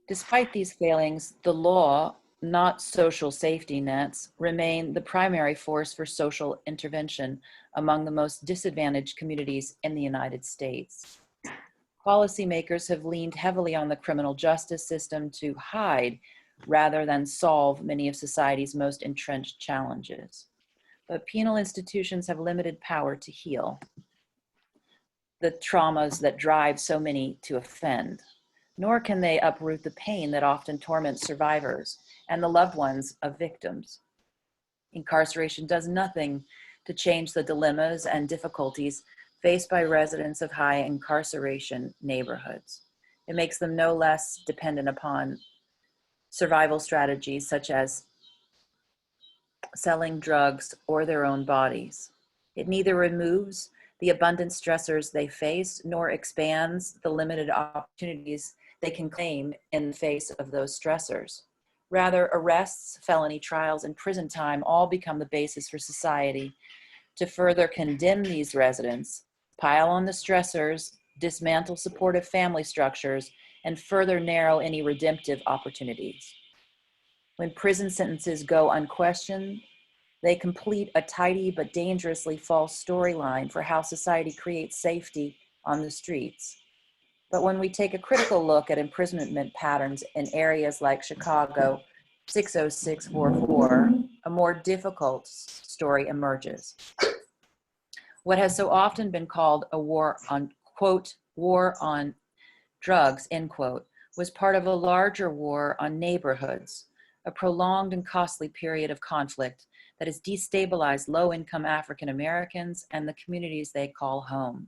Despite these failings, the law, not social safety nets, remain the primary force for social intervention among the most disadvantaged communities in the United States. Policymakers have leaned heavily on the criminal justice system to hide rather than solve many of society's most entrenched challenges. But penal institutions have limited power to heal the traumas that drive so many to offend, nor can they uproot the pain that often torments survivors and the loved ones of victims. Incarceration does nothing to change the dilemmas and difficulties faced by residents of high incarceration neighborhoods. It makes them no less dependent upon survival strategies such as selling drugs or their own bodies. It neither removes the abundant stressors they face nor expands the limited opportunities they can claim in the face of those stressors. Rather, arrests, felony trials, and prison time all become the basis for society to further condemn these residents, pile on the stressors, dismantle supportive family structures, and further narrow any redemptive opportunities. When prison sentences go unquestioned, they complete a tidy but dangerously false storyline for how society creates safety on the streets. But when we take a critical look at imprisonment patterns in areas like Chicago 60644, a more difficult story emerges. What has so often been called a war on, quote, war on drugs, end quote, was part of a larger war on neighborhoods, a prolonged and costly period of conflict that has destabilized low-income African Americans and the communities they call home.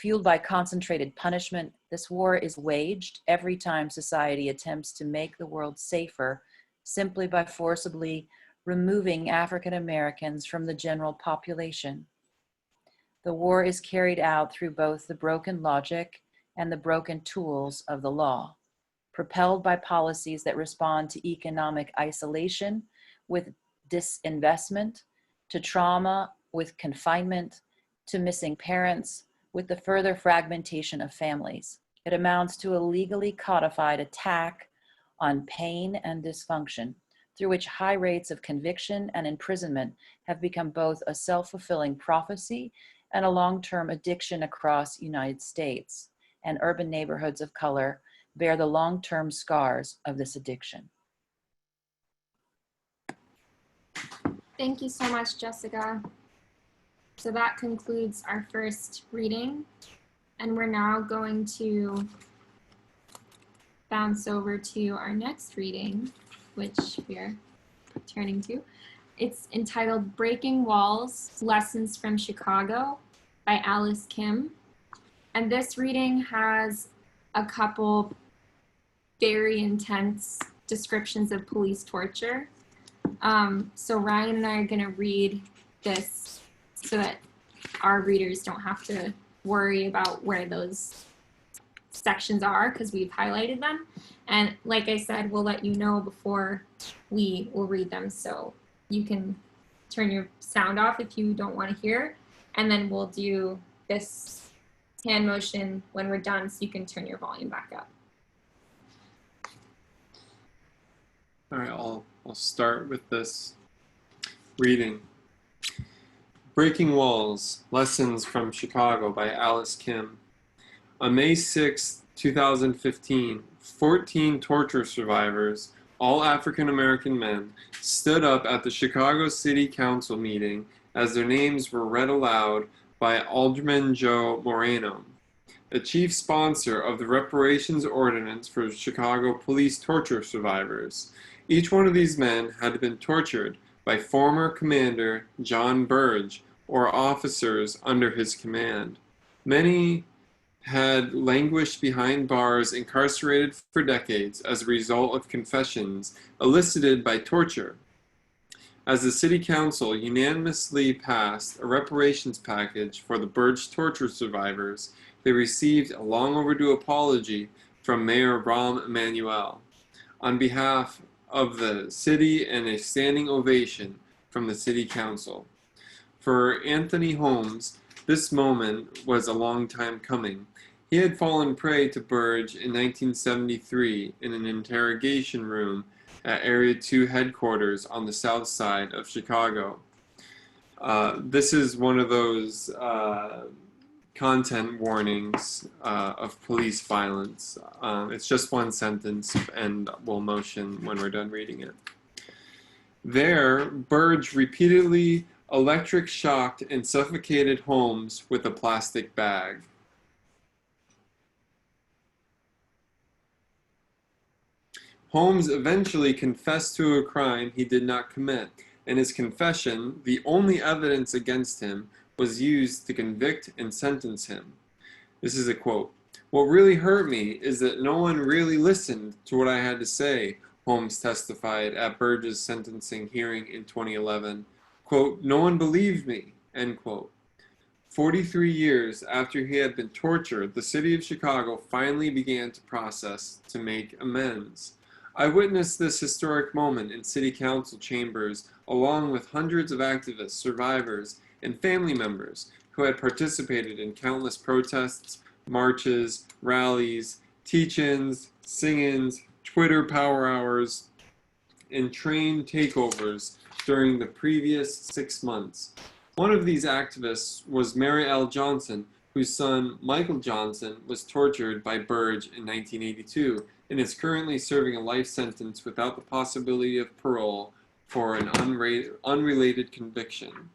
Fueled by concentrated punishment, this war is waged every time society attempts to make the world safer simply by forcibly removing African Americans from the general population. The war is carried out through both the broken logic and the broken tools of the law, propelled by policies that respond to economic isolation with disinvestment, to trauma with confinement, to missing parents, with the further fragmentation of families. It amounts to a legally codified attack on pain and dysfunction, through which high rates of conviction and imprisonment have become both a self-fulfilling prophecy and a long-term addiction across the United States, and urban neighborhoods of color bear the long-term scars of this addiction. Thank you so much, Jessica. So that concludes our first reading, and we're now going to bounce over to our next reading, which we are turning to. It's entitled Breaking Walls, Lessons from Chicago by Alice Kim. And this reading has a couple very intense descriptions of police torture. So Ryan and I are going to read this so that our readers don't have to worry about where those sections are, because we've highlighted them. And like I said, we'll let you know before we will read them, so you can turn your sound off if you don't want to hear. And then we'll do this hand motion when we're done, so you can turn your volume back up. All right, I'll start with this reading. Breaking Walls, Lessons from Chicago by Alice Kim. On May 6, 2015, 14 torture survivors, all African-American men, stood up at the Chicago City Council meeting as their names were read aloud by Alderman Joe Moreno, the chief sponsor of the reparations ordinance for Chicago police torture survivors. Each one of these men had been tortured by former Commander John Burge or officers under his command. Many had languished behind bars, incarcerated for decades as a result of confessions elicited by torture. As the City Council unanimously passed a reparations package for the Burge torture survivors, they received a long overdue apology from Mayor Rahm Emanuel on behalf of the city and a standing ovation from the City Council. For Anthony Holmes, this moment was a long time coming. He had fallen prey to Burge in 1973 in an interrogation room at Area 2 headquarters on the south side of Chicago. This is one of those content warnings of police violence. It's just one sentence, and we'll motion when we're done reading it. There, Burge repeatedly electric shocked and suffocated Holmes with a plastic bag. Holmes eventually confessed to a crime he did not commit, and his confession, the only evidence against him, was used to convict and sentence him. This is a quote. "What really hurt me is that no one really listened to what I had to say," Holmes testified at Burge's sentencing hearing in 2011. Quote, "No one believed me," end quote. 43 years after he had been tortured, the city of Chicago finally began to process to make amends. I witnessed this historic moment in city council chambers along with hundreds of activists, survivors, and family members who had participated in countless protests, marches, rallies, teach-ins, sing-ins, Twitter power hours, and train takeovers during the previous 6 months. One of these activists was Mary L. Johnson, whose son, Michael Johnson, was tortured by Burge in 1982 and is currently serving a life sentence without the possibility of parole for an unrelated conviction.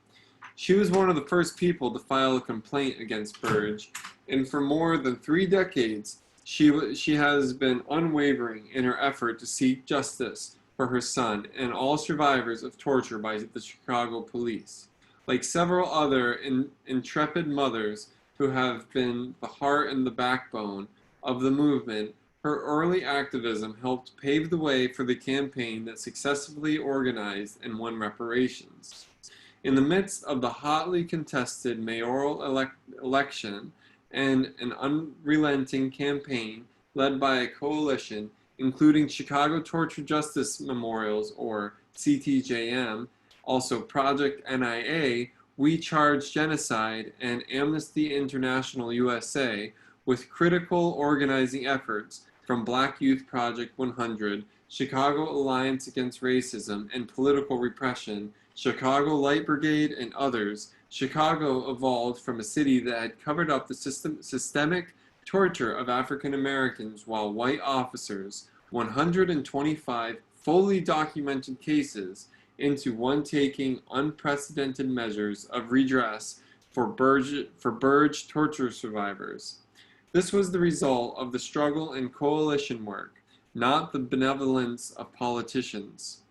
She was one of the first people to file a complaint against Burge, and for more than 3 decades, she has been unwavering in her effort to seek justice for her son and all survivors of torture by the Chicago police. Like several other intrepid mothers who have been the heart and the backbone of the movement, her early activism helped pave the way for the campaign that successfully organized and won reparations. In the midst of the hotly contested mayoral election and an unrelenting campaign led by a coalition including Chicago Torture Justice Memorials, or CTJM, also Project NIA, We Charge Genocide, and Amnesty International USA, with critical organizing efforts from Black Youth Project 100, Chicago Alliance Against Racism and Political Repression, Chicago Light Brigade, and others, Chicago evolved from a city that had covered up the systemic torture of African Americans while white officers, 125 fully documented cases, into one taking unprecedented measures of redress for Burge torture survivors. This was the result of the struggle and coalition work, not the benevolence of politicians.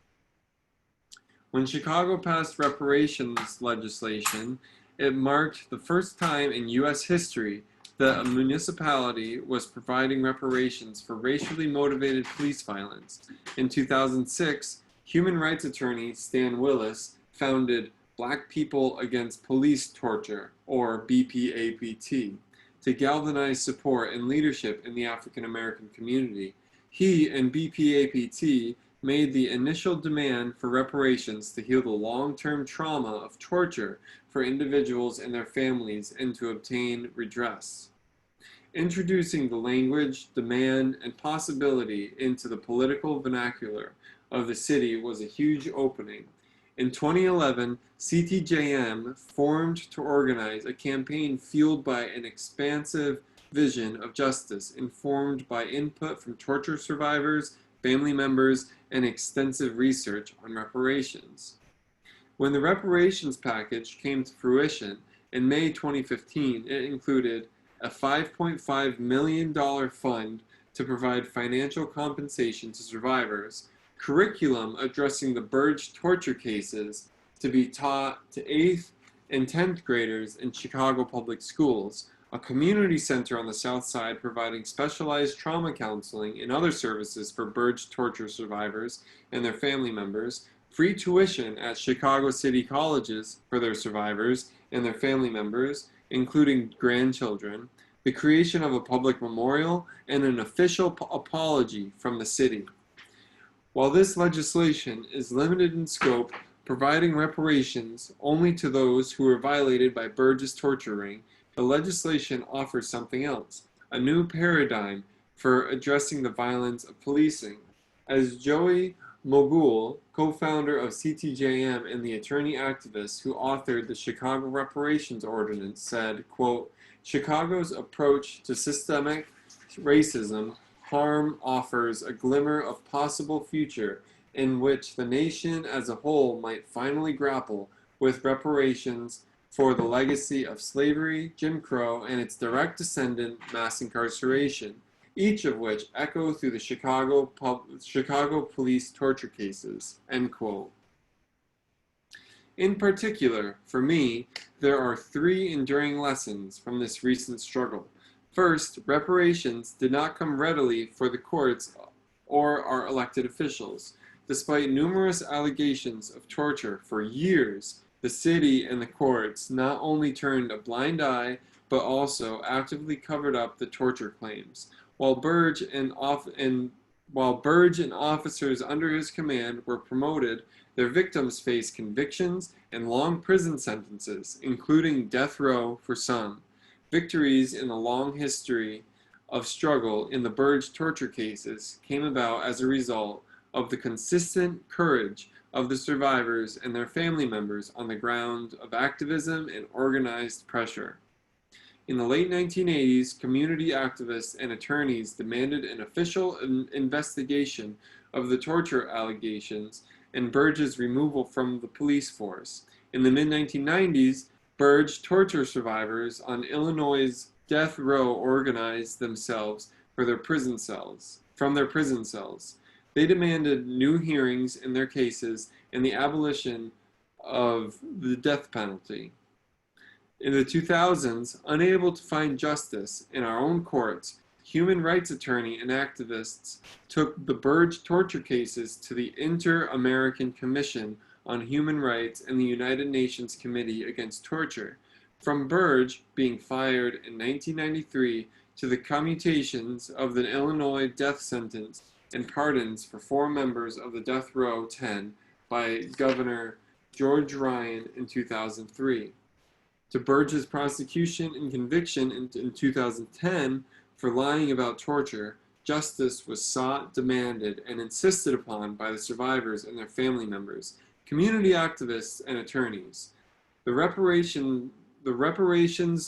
When Chicago passed reparations legislation, it marked the first time in U.S. history that a municipality was providing reparations for racially motivated police violence. In 2006, human rights attorney Stan Willis founded Black People Against Police Torture, or BPAPT, to galvanize support and leadership in the African American community. He and BPAPT made the initial demand for reparations to heal the long-term trauma of torture for individuals and their families and to obtain redress. Introducing the language, demand, and possibility into the political vernacular of the city was a huge opening. In 2011, CTJM formed to organize a campaign fueled by an expansive vision of justice, informed by input from torture survivors, family members, and extensive research on reparations. When the reparations package came to fruition in May 2015, it included a $5.5 million fund to provide financial compensation to survivors, curriculum addressing the Burge torture cases to be taught to 8th and 10th graders in Chicago public schools, a community center on the South Side providing specialized trauma counseling and other services for Burge torture survivors and their family members, free tuition at Chicago City colleges for their survivors and their family members, including grandchildren, the creation of a public memorial, and an official apology from the city. While this legislation is limited in scope, providing reparations only to those who were violated by Burge's torture ring, the legislation offers something else, a new paradigm for addressing the violence of policing. As Joey Mogul, co-founder of CTJM and the attorney activist who authored the Chicago Reparations Ordinance, said, quote, "Chicago's approach to systemic racism harm offers a glimmer of possible future in which the nation as a whole might finally grapple with reparations for the legacy of slavery, Jim Crow, and its direct descendant, mass incarceration, each of which echo through the Chicago police torture cases," end quote. In particular, for me, there are 3 enduring lessons from this recent struggle. First, reparations did not come readily for the courts or our elected officials. Despite numerous allegations of torture for years, the city and the courts not only turned a blind eye, but also actively covered up the torture claims. While Burge and officers under his command were promoted, their victims faced convictions and long prison sentences, including death row for some. Victories in the long history of struggle in the Burge torture cases came about as a result of the consistent courage of the survivors and their family members on the ground of activism and organized pressure. In the late 1980s, community activists and attorneys demanded an official investigation of the torture allegations and Burge's removal from the police force. In the mid-1990s, Burge torture survivors on Illinois' death row organized themselves from their prison cells. They demanded new hearings in their cases and the abolition of the death penalty. In the 2000s, unable to find justice in our own courts, human rights attorney and activists took the Burge torture cases to the Inter-American Commission on Human Rights and the United Nations Committee Against Torture. From Burge being fired in 1993 to the commutations of the Illinois death sentence and pardons for 4 members of the Death Row 10 by Governor George Ryan in 2003. To Burge's prosecution and conviction in 2010 for lying about torture, justice was sought, demanded, and insisted upon by the survivors and their family members, community activists, and attorneys. The reparations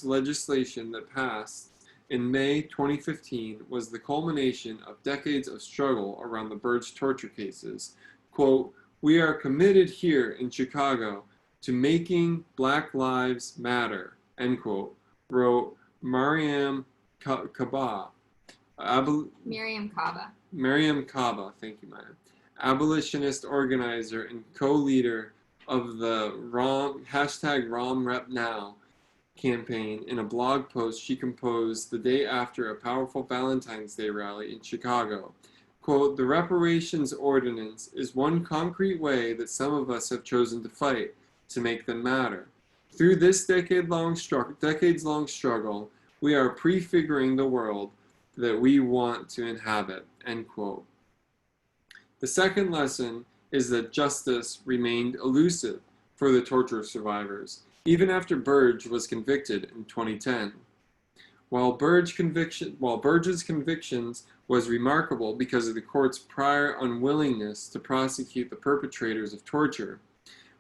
legislation that passed in May 2015 was the culmination of decades of struggle around the Burge torture cases. Quote, "We are committed here in Chicago to making Black Lives Matter," end quote, wrote Miriam Kaba. Miriam Kaba, thank you, Maya. Abolitionist organizer and co-leader of the #RomRepNow campaign in a blog post she composed the day after a powerful Valentine's Day rally in Chicago. Quote, "The reparations ordinance is one concrete way that some of us have chosen to fight, to make them matter. Through this decades-long struggle, we are prefiguring the world that we want to inhabit," end quote. The second lesson is that justice remained elusive for the torture survivors, even after Burge was convicted in 2010. While Burge's convictions was remarkable because of the court's prior unwillingness to prosecute the perpetrators of torture,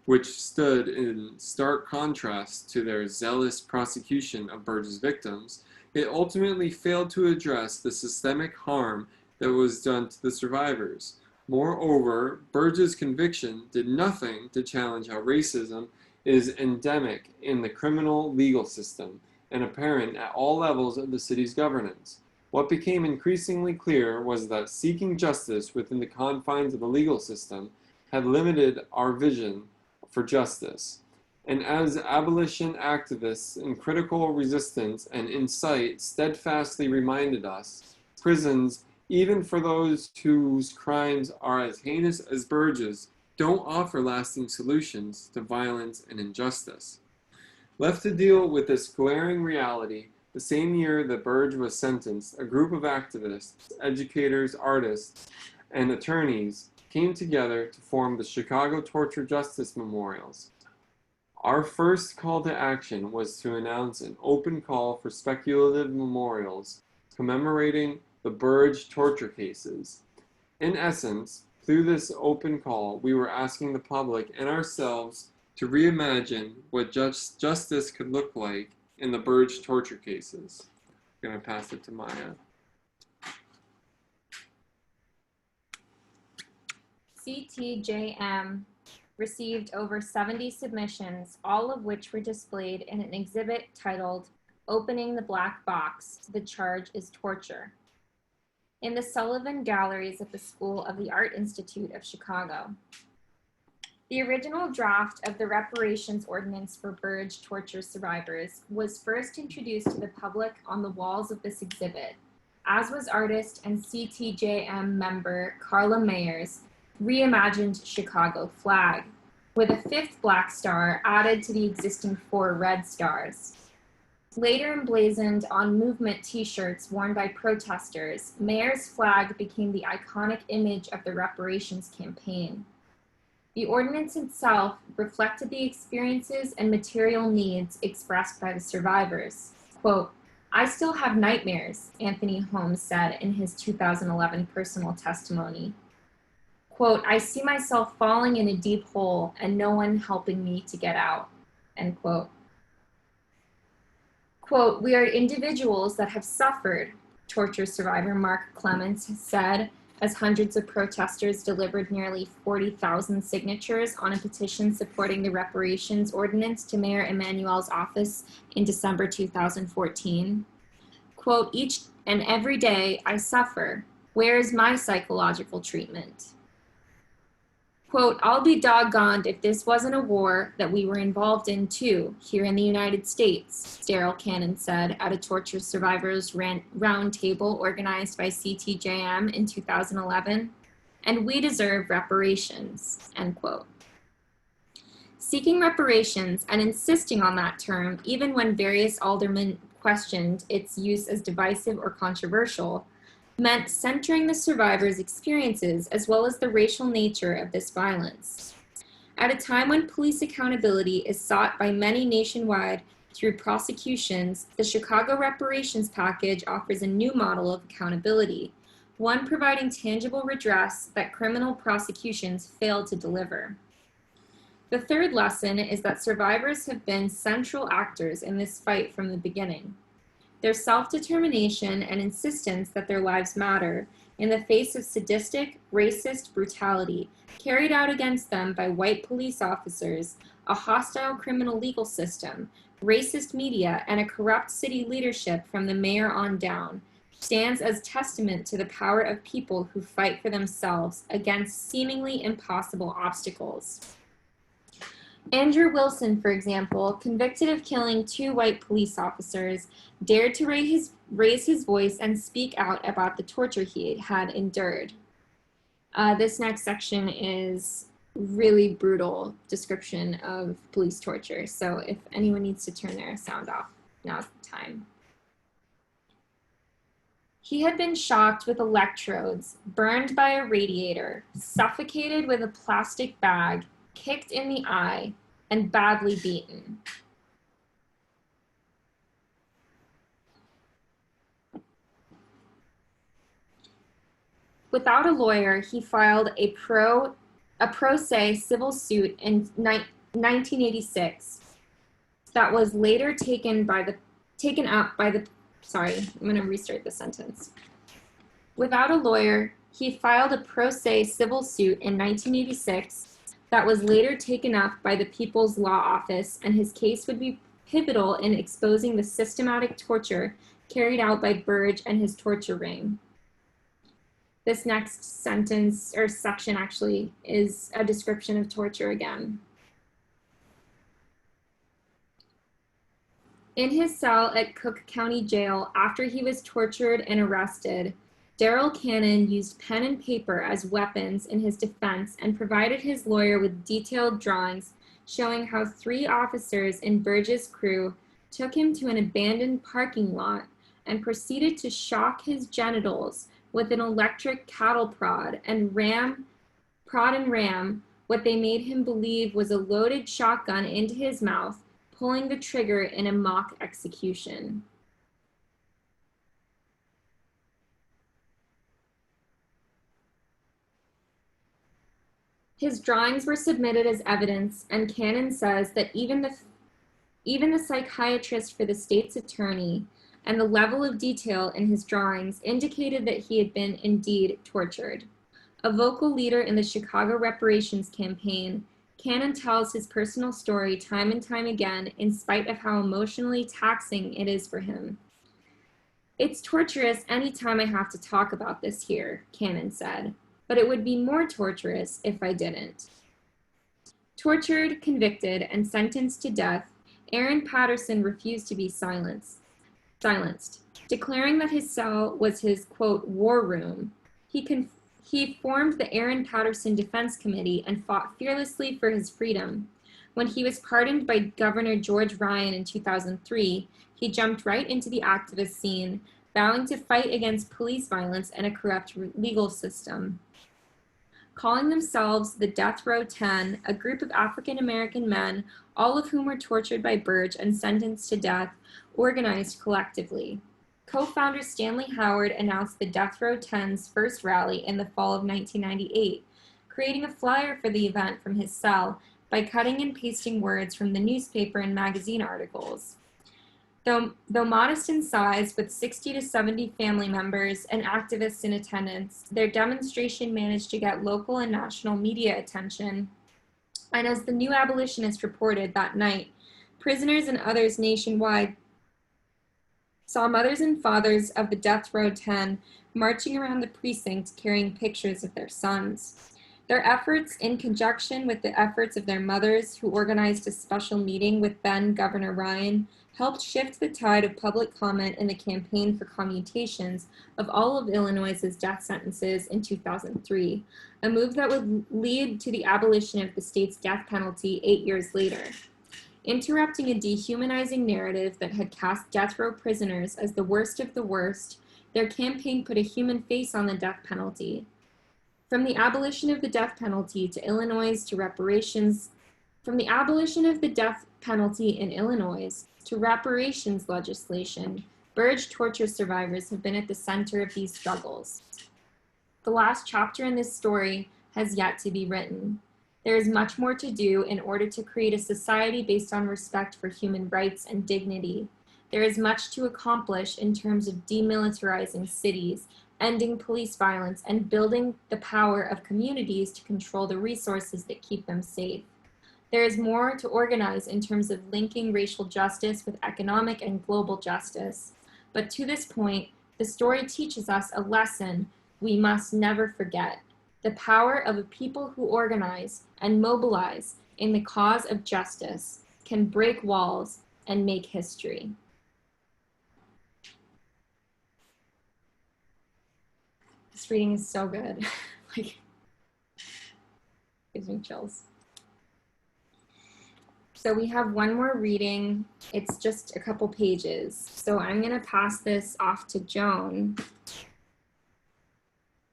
which stood in stark contrast to their zealous prosecution of Burge's victims, it ultimately failed to address the systemic harm that was done to the survivors. Moreover, Burge's conviction did nothing to challenge how racism is endemic in the criminal legal system and apparent at all levels of the city's governance. What became increasingly clear was that seeking justice within the confines of the legal system had limited our vision for justice. And as abolition activists in critical resistance and insight steadfastly reminded us, prisons, even for those whose crimes are as heinous as Burge's, don't offer lasting solutions to violence and injustice. Left to deal with this glaring reality, the same year that Burge was sentenced, a group of activists, educators, artists, and attorneys came together to form the Chicago Torture Justice Memorials. Our first call to action was to announce an open call for speculative memorials commemorating the Burge torture cases. In essence, through this open call, we were asking the public and ourselves to reimagine what justice could look like in the Burge torture cases. I'm going to pass it to Maya. CTJM received over 70 submissions, all of which were displayed in an exhibit titled "Opening the Black Box, The Charge is Torture," in the Sullivan Galleries at the School of the Art Institute of Chicago. The original draft of the reparations ordinance for Burge torture survivors was first introduced to the public on the walls of this exhibit, as was artist and CTJM member Carla Mayer's reimagined Chicago flag, with a 5th black star added to the existing 4 red stars. Later emblazoned on movement t-shirts worn by protesters, Mayer's flag became the iconic image of the reparations campaign. The ordinance itself reflected the experiences and material needs expressed by the survivors. Quote, "I still have nightmares," Anthony Holmes said in his 2011 personal testimony. Quote, "I see myself falling in a deep hole and no one helping me to get out," end quote. Quote, "We are individuals that have suffered," torture survivor Mark Clements said, as hundreds of protesters delivered nearly 40,000 signatures on a petition supporting the reparations ordinance to Mayor Emanuel's office in December 2014. Quote, "Each and every day I suffer. Where is my psychological treatment?" Quote, "I'll be doggoned if this wasn't a war that we were involved in too, here in the United States," Daryl Cannon said at a torture survivors round table organized by CTJM in 2011. "And we deserve reparations," end quote. Seeking reparations and insisting on that term, even when various aldermen questioned its use as divisive or controversial, meant centering the survivors' experiences as well as the racial nature of this violence. At a time when police accountability is sought by many nationwide through prosecutions, the Chicago Reparations Package offers a new model of accountability, one providing tangible redress that criminal prosecutions fail to deliver. The third lesson is that survivors have been central actors in this fight from the beginning. Their self-determination and insistence that their lives matter in the face of sadistic, racist brutality carried out against them by white police officers, a hostile criminal legal system, racist media, and a corrupt city leadership from the mayor on down, stands as testament to the power of people who fight for themselves against seemingly impossible obstacles. Andrew Wilson, for example, convicted of killing 2 white police officers, dared to raise his voice and speak out about the torture he had endured. This next section is really brutal description of police torture. So if anyone needs to turn their sound off, now's the time. "He had been shocked with electrodes, burned by a radiator, suffocated with a plastic bag, kicked in the eye, and badly beaten." Without a lawyer, he filed a pro se civil suit in 1986 that was later taken up by the sorry, I'm going to restart the sentence. Without a lawyer, he filed a pro se civil suit in 1986 that was later taken up by the People's Law Office, and his case would be pivotal in exposing the systematic torture carried out by Burge and his torture ring. This next sentence, or section actually, is a description of torture again. In his cell at Cook County Jail, after he was tortured and arrested, Daryl Cannon used pen and paper as weapons in his defense and provided his lawyer with detailed drawings showing how 3 officers in Burge's crew took him to an abandoned parking lot and proceeded to shock his genitals with an electric cattle prod and ram what they made him believe was a loaded shotgun into his mouth, pulling the trigger in a mock execution. His drawings were submitted as evidence, and Cannon says that even the psychiatrist for the state's attorney and the level of detail in his drawings indicated that he had been indeed tortured. A vocal leader in the Chicago reparations campaign, Cannon tells his personal story time and time again in spite of how emotionally taxing it is for him. "It's torturous any time I have to talk about this here," Cannon said, "but it would be more torturous if I didn't." Tortured, convicted, and sentenced to death, Aaron Patterson refused to be silenced, declaring that his cell was his, quote, war room. He formed the Aaron Patterson Defense Committee and fought fearlessly for his freedom. When he was pardoned by Governor George Ryan in 2003, he jumped right into the activist scene, vowing to fight against police violence and a corrupt legal system. Calling themselves the Death Row 10, a group of African-American men, all of whom were tortured by Burge and sentenced to death, organized collectively. Co-founder Stanley Howard announced the Death Row 10's first rally in the fall of 1998, creating a flyer for the event from his cell by cutting and pasting words from the newspaper and magazine articles. Though modest in size, with 60 to 70 family members and activists in attendance, their demonstration managed to get local and national media attention. And as the New Abolitionist reported that night, prisoners and others nationwide saw mothers and fathers of the Death Row 10 marching around the precinct carrying pictures of their sons. Their efforts, in conjunction with the efforts of their mothers, who organized a special meeting with then Governor Ryan, helped shift the tide of public comment in the campaign for commutations of all of Illinois' death sentences in 2003, a move that would lead to the abolition of the state's death penalty 8 years later. Interrupting a dehumanizing narrative that had cast death row prisoners as the worst of the worst, their campaign put a human face on the death penalty. From the abolition of the death penalty to Illinois to reparations, from the abolition of the death penalty in Illinois to reparations legislation, Burge torture survivors have been at the center of these struggles. The last chapter in this story has yet to be written. There is much more to do in order to create a society based on respect for human rights and dignity. There is much to accomplish in terms of demilitarizing cities, ending police violence, and building the power of communities to control the resources that keep them safe. There is more to organize in terms of linking racial justice with economic and global justice. But to this point, the story teaches us a lesson we must never forget: the power of a people who organize and mobilize in the cause of justice can break walls and make history. This reading is so good. Like, gives me chills. So we have one more reading. It's just a couple pages. So I'm gonna pass this off to Joan.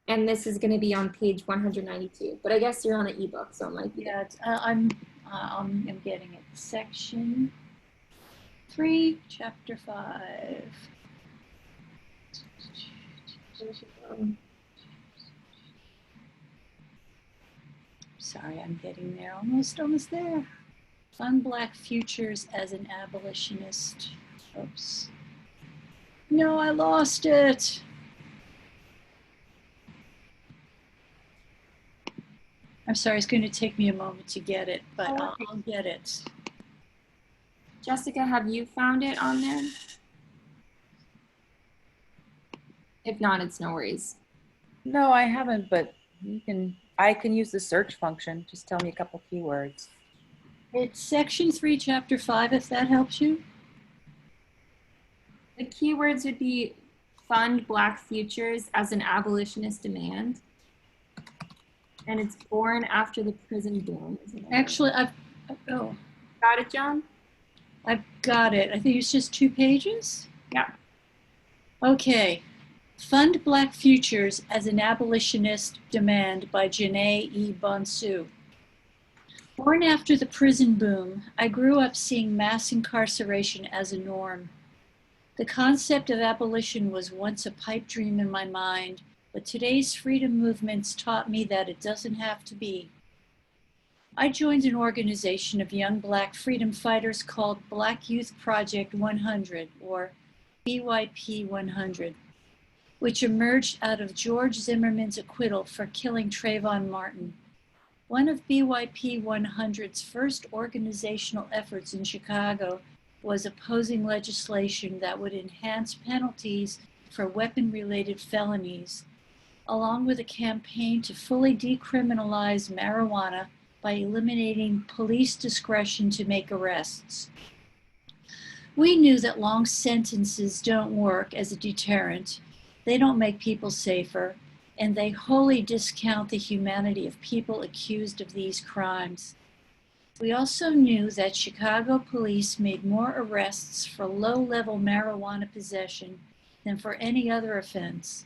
And this is gonna be on page 192, but I guess you're on the ebook, so it might be. Yeah, I'm getting it. Section 3, chapter 5. Sorry, I'm getting there. Almost there. Fund Black Futures as an Abolitionist. Oops. No, I lost it. I'm sorry, it's going to take me a moment to get it, but I'll get it. Jessica, have you found it on there? If not, it's no worries. No, I haven't, but I can use the search function. Just tell me a couple keywords. It's section 3, chapter 5, if that helps you. The keywords would be fund Black futures as an abolitionist demand. And it's born after the prison boom, isn't it? Actually, Got it, John? I've got it. I think it's just 2 pages. Yeah. Okay. Fund Black Futures as an Abolitionist Demand by Janae E. Bonsu. Born after the prison boom, I grew up seeing mass incarceration as a norm. The concept of abolition was once a pipe dream in my mind, but today's freedom movements taught me that it doesn't have to be. I joined an organization of young Black freedom fighters called Black Youth Project 100, or BYP 100, which emerged out of George Zimmerman's acquittal for killing Trayvon Martin. One of BYP 100's first organizational efforts in Chicago was opposing legislation that would enhance penalties for weapon-related felonies, along with a campaign to fully decriminalize marijuana by eliminating police discretion to make arrests. We knew that long sentences don't work as a deterrent. They don't make people safer, and they wholly discount the humanity of people accused of these crimes. We also knew that Chicago police made more arrests for low-level marijuana possession than for any other offense,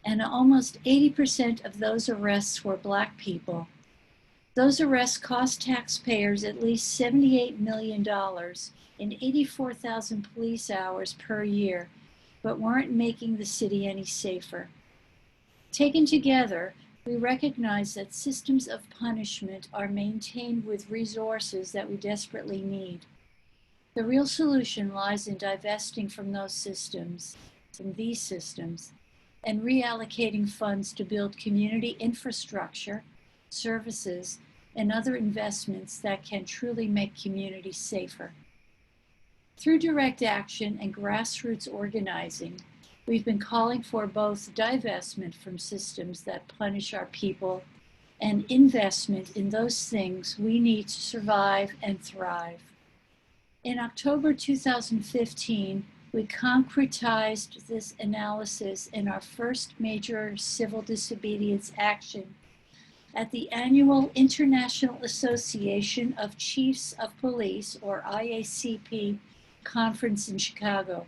and almost 80% of those arrests were Black people. Those arrests cost taxpayers at least $78 million in 84,000 police hours per year, but weren't making the city any safer. Taken together, we recognize that systems of punishment are maintained with resources that we desperately need. The real solution lies in divesting from these systems, and reallocating funds to build community infrastructure, services, and other investments that can truly make communities safer. Through direct action and grassroots organizing, we've been calling for both divestment from systems that punish our people and investment in those things we need to survive and thrive. In October 2015, we concretized this analysis in our first major civil disobedience action at the annual International Association of Chiefs of Police, or IACP, conference in Chicago.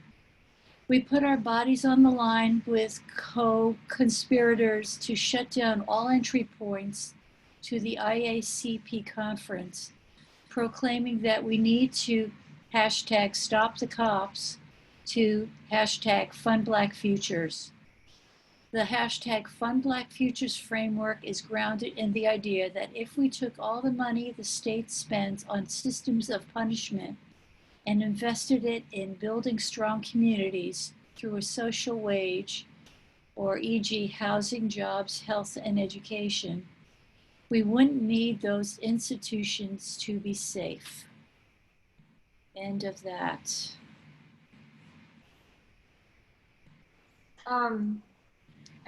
We put our bodies on the line with co-conspirators to shut down all entry points to the IACP conference, proclaiming that we need to hashtag stop the cops to hashtag fund black futures. The hashtag Fund Black Futures framework is grounded in the idea that if we took all the money the state spends on systems of punishment and invested it in building strong communities through a social wage, or e.g. housing, jobs, health, and education, we wouldn't need those institutions to be safe. End of that.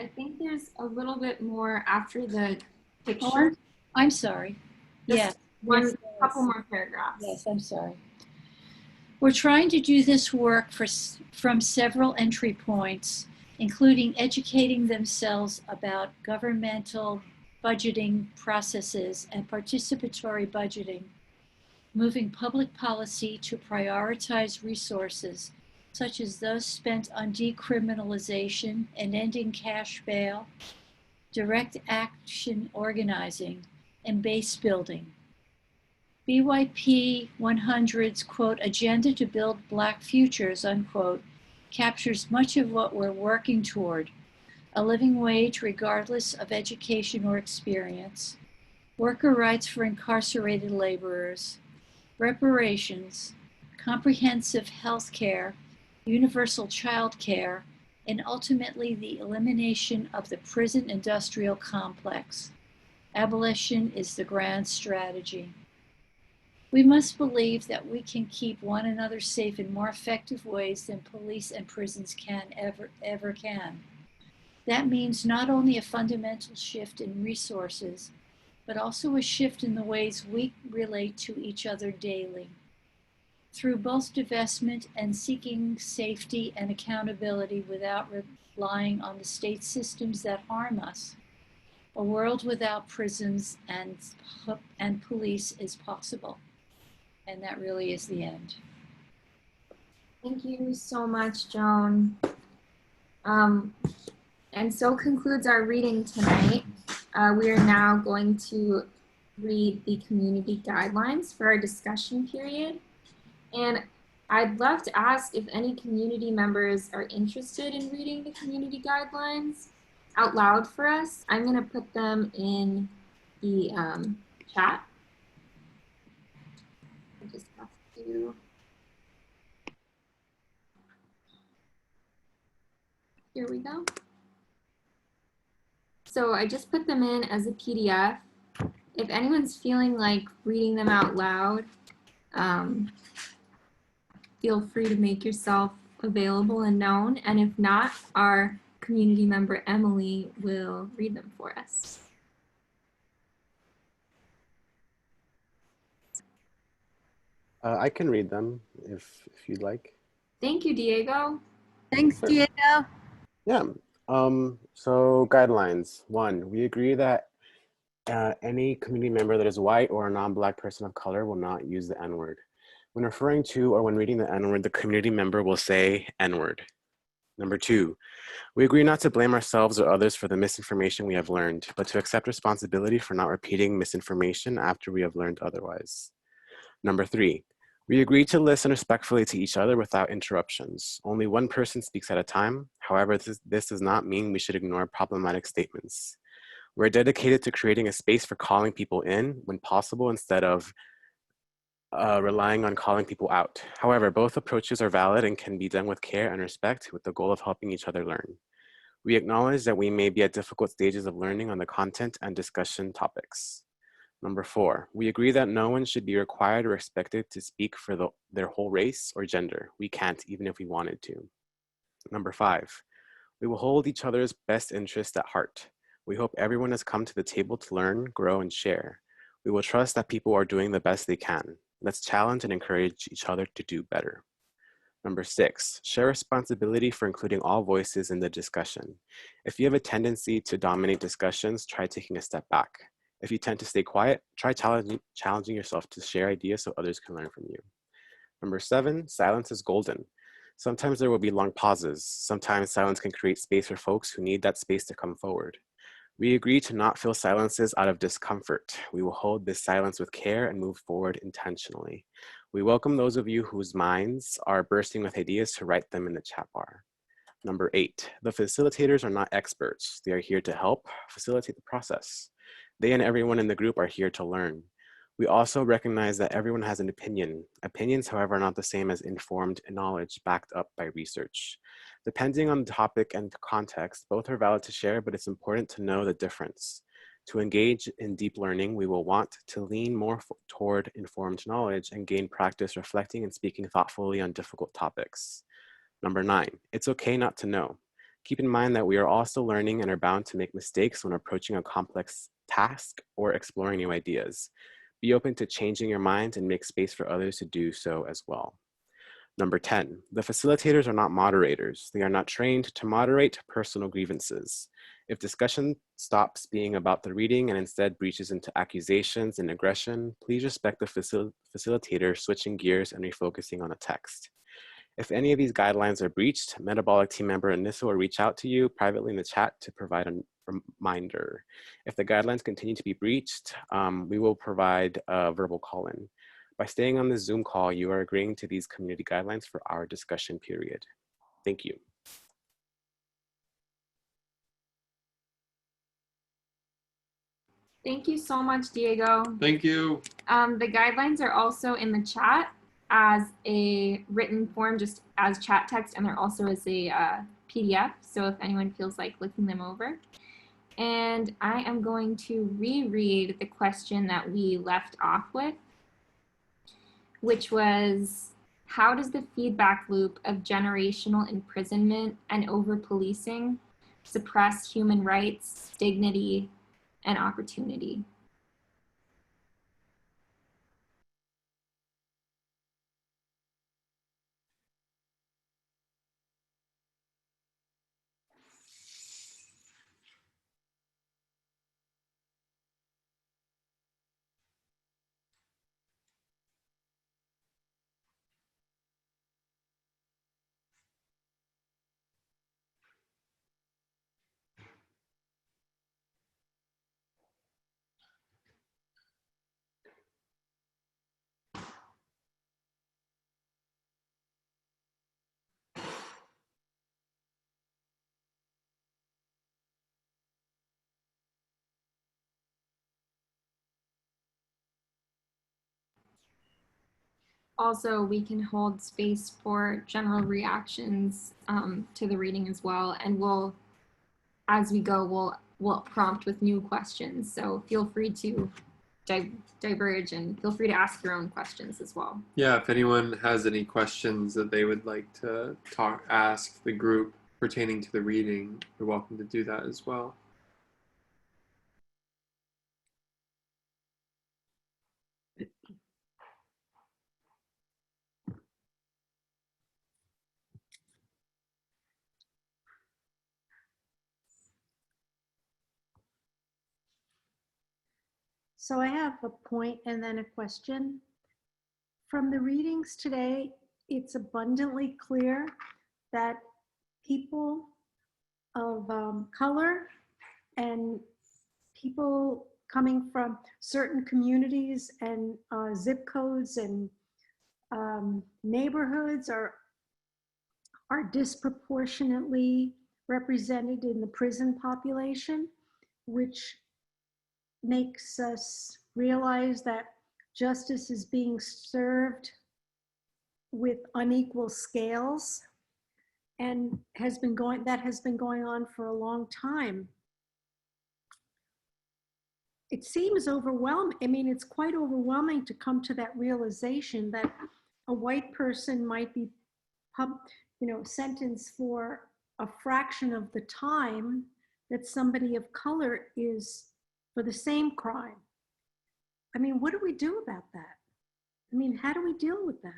I think there's a little bit more after the Oh, picture. I'm sorry. Just Yes. couple more paragraphs. Yes, I'm sorry. We're trying to do this work from several entry points, including educating themselves about governmental budgeting processes and participatory budgeting, moving public policy to prioritize resources such as those spent on decriminalization and ending cash bail, direct action organizing, and base building. BYP 100's, quote, agenda to build black futures, unquote, captures much of what we're working toward: a living wage regardless of education or experience, worker rights for incarcerated laborers, reparations, comprehensive health care, universal child care, and ultimately the elimination of the prison industrial complex. Abolition is the grand strategy. We must believe that we can keep one another safe in more effective ways than police and prisons can ever can. That means not only a fundamental shift in resources, but also a shift in the ways we relate to each other daily. Through both divestment and seeking safety and accountability without relying on the state systems that harm us, a world without prisons and police is possible. And that really is the end. Thank you so much, Joan. And so concludes our reading tonight. We are now going to read the community guidelines for our discussion period. And I'd love to ask if any community members are interested in reading the community guidelines out loud for us. I'm going to put them in the chat. I just have to. Here we go. So I just put them in as a PDF. If anyone's feeling like reading them out loud, feel free to make yourself available and known. And if not, our community member Emily will read them for us. I can read them if you'd like. Thank you, Diego. Thanks, Sure. Diego. Yeah. So guidelines. 1, we agree that any community member that is white or a non-Black person of color will not use the N-word. When referring to or when reading the N-word, the community member will say N-word. Number 2, we agree not to blame ourselves or others for the misinformation we have learned, but to accept responsibility for not repeating misinformation after we have learned otherwise. Number 3, we agree to listen respectfully to each other without interruptions. Only one person speaks at a time. However, this does not mean we should ignore problematic statements. We're dedicated to creating a space for calling people in when possible instead of relying on calling people out. However, both approaches are valid and can be done with care and respect with the goal of helping each other learn. We acknowledge that we may be at difficult stages of learning on the content and discussion topics. Number 4, we agree that no one should be required or expected to speak for their whole race or gender. We can't, even if we wanted to. Number 5, we will hold each other's best interest at heart. We hope everyone has come to the table to learn, grow, and share. We will trust that people are doing the best they can. Let's challenge and encourage each other to do better. Number 6, share responsibility for including all voices in the discussion. If you have a tendency to dominate discussions, try taking a step back. If you tend to stay quiet, try challenging yourself to share ideas so others can learn from you. Number 7, silence is golden. Sometimes there will be long pauses. Sometimes silence can create space for folks who need that space to come forward. We agree to not fill silences out of discomfort. We will hold this silence with care and move forward intentionally. We welcome those of you whose minds are bursting with ideas to write them in the chat bar. Number 8, the facilitators are not experts. They are here to help facilitate the process. They and everyone in the group are here to learn. We also recognize that everyone has an opinion. Opinions, however, are not the same as informed knowledge backed up by research. Depending on the topic and context, both are valid to share, but it's important to know the difference. To engage in deep learning, we will want to lean more toward informed knowledge and gain practice reflecting and speaking thoughtfully on difficult topics. Number 9, it's okay not to know. Keep in mind that we are all still learning and are bound to make mistakes when approaching a complex task or exploring new ideas. Be open to changing your mind and make space for others to do so as well. Number 10, the facilitators are not moderators. They are not trained to moderate personal grievances. If discussion stops being about the reading and instead breaches into accusations and aggression, please respect the facilitator switching gears and refocusing on a text. If any of these guidelines are breached, Metabolic team member Anissa will reach out to you privately in the chat to provide a reminder. If the guidelines continue to be breached, we will provide a verbal call-in. By staying on this Zoom call, you are agreeing to these community guidelines for our discussion period. Thank you. Thank you so much, Diego. Thank you. The guidelines are also in the chat as a written form, just as chat text, and they're also as a PDF, so if anyone feels like looking them over. And I am going to reread the question that we left off with, which was, how does the feedback loop of generational imprisonment and over-policing suppress human rights, dignity, and opportunity? Also, we can hold space for general reactions to the reading as well, and we'll, as we go, we'll prompt with new questions. So feel free to diverge and feel free to ask your own questions as well. Yeah, if anyone has any questions that they would like to ask the group pertaining to the reading, you're welcome to do that as well. So I have a point and then a question. From the readings today, it's abundantly clear that people of color and people coming from certain communities and zip codes and neighborhoods are disproportionately represented in the prison population, which makes us realize that justice is being served with unequal scales and that has been going on for a long time. It seems overwhelming. I mean, it's quite overwhelming to come to that realization that a white person might be sentenced for a fraction of the time that somebody of color is for the same crime. I mean, what do we do about that? I mean, how do we deal with that?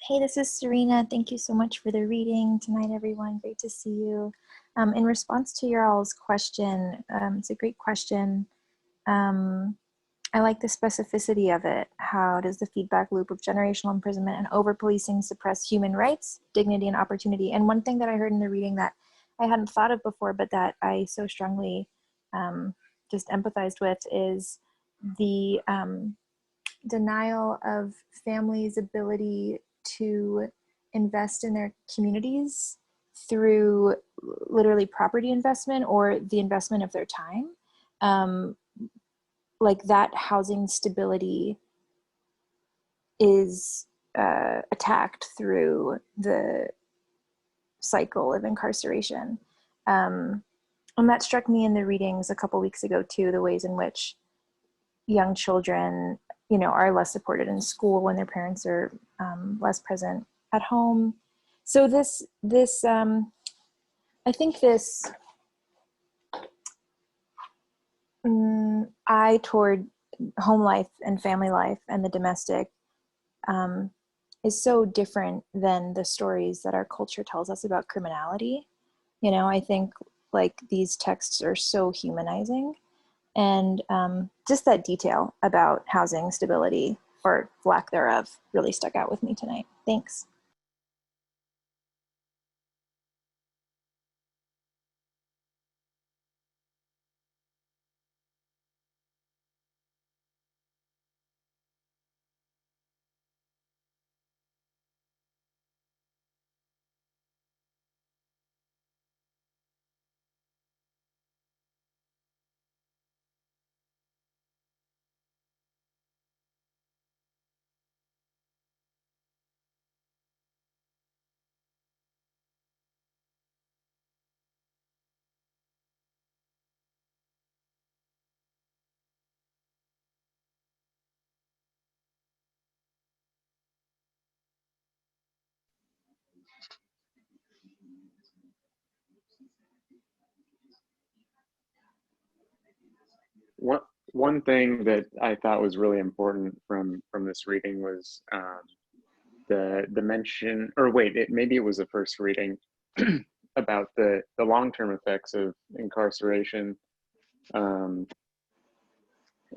Hey, this is Serena. Thank you so much for the reading tonight, everyone. Great to see you. In response to your all's question, it's a great question. I like the specificity of it. How does the feedback loop of generational imprisonment and over-policing suppress human rights, dignity, and opportunity? And one thing that I heard in the reading that I hadn't thought of before, but that I so strongly just empathized with is the denial of families' ability to invest in their communities through literally property investment or the investment of their time. Like that housing stability is attacked through the cycle of incarceration. And that struck me in the readings a couple weeks ago too, the ways in which young children, you know, are less supported in school when their parents are less present at home. So I think this eye toward home life and family life and the domestic is so different than the stories that our culture tells us about criminality. You know, I think like these texts are so humanizing, and just that detail about housing stability or lack thereof really stuck out with me tonight. Thanks. One thing that I thought was really important from this reading was the mention, or wait, maybe it was the first reading about the long-term effects of incarceration,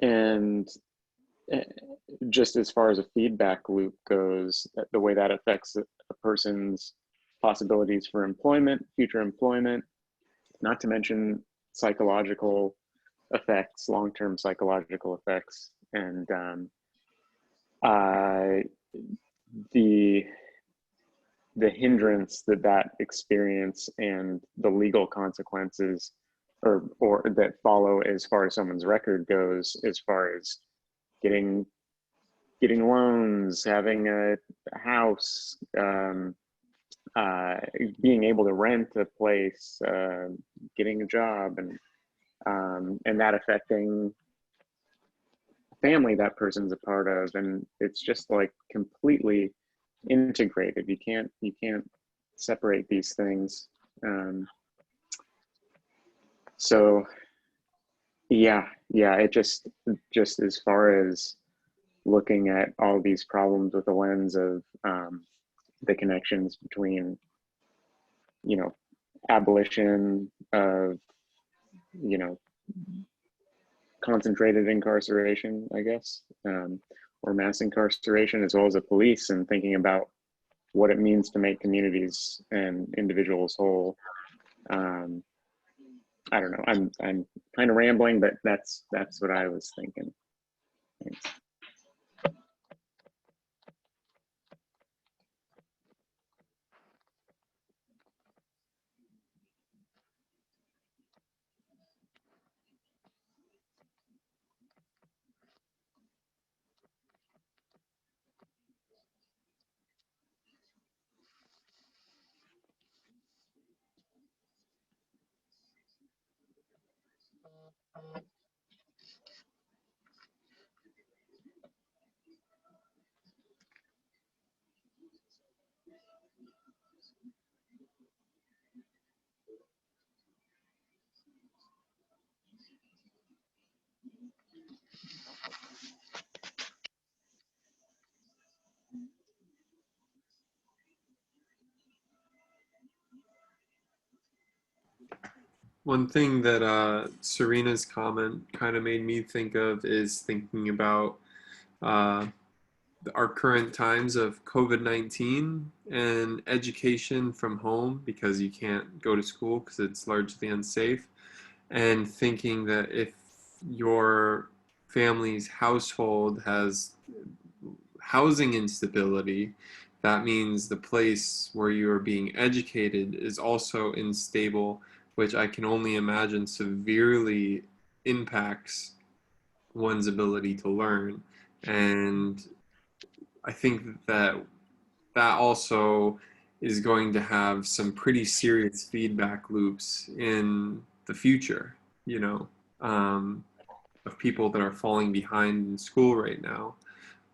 and just as far as a feedback loop goes, the way that affects a person's possibilities for employment, future employment, not to mention psychological effects, long-term psychological effects, and the hindrance that experience and the legal consequences or that follow as far as someone's record goes, as far as getting loans, having a house, being able to rent a place, getting a job, and that affecting family that person's a part of, and it's just like completely integrated. You can't separate these things. So yeah, it just as far as looking at all these problems with the lens of the connections between, you know, abolition of, you know, concentrated incarceration, I guess, or mass incarceration, as well as the police, and thinking about what it means to make communities and individuals whole. I don't know. I'm kind of rambling, but that's what I was thinking. Thanks. One thing that Serena's comment kind of made me think of is thinking about uh, our current times of COVID-19 and education from home because you can't go to school because it's largely unsafe, and thinking that if your family's household has housing instability, that means the place where you are being educated is also unstable, which I can only imagine severely impacts one's ability to learn. And I think that that also is going to have some pretty serious feedback loops in the future, you know, of people that are falling behind in school right now.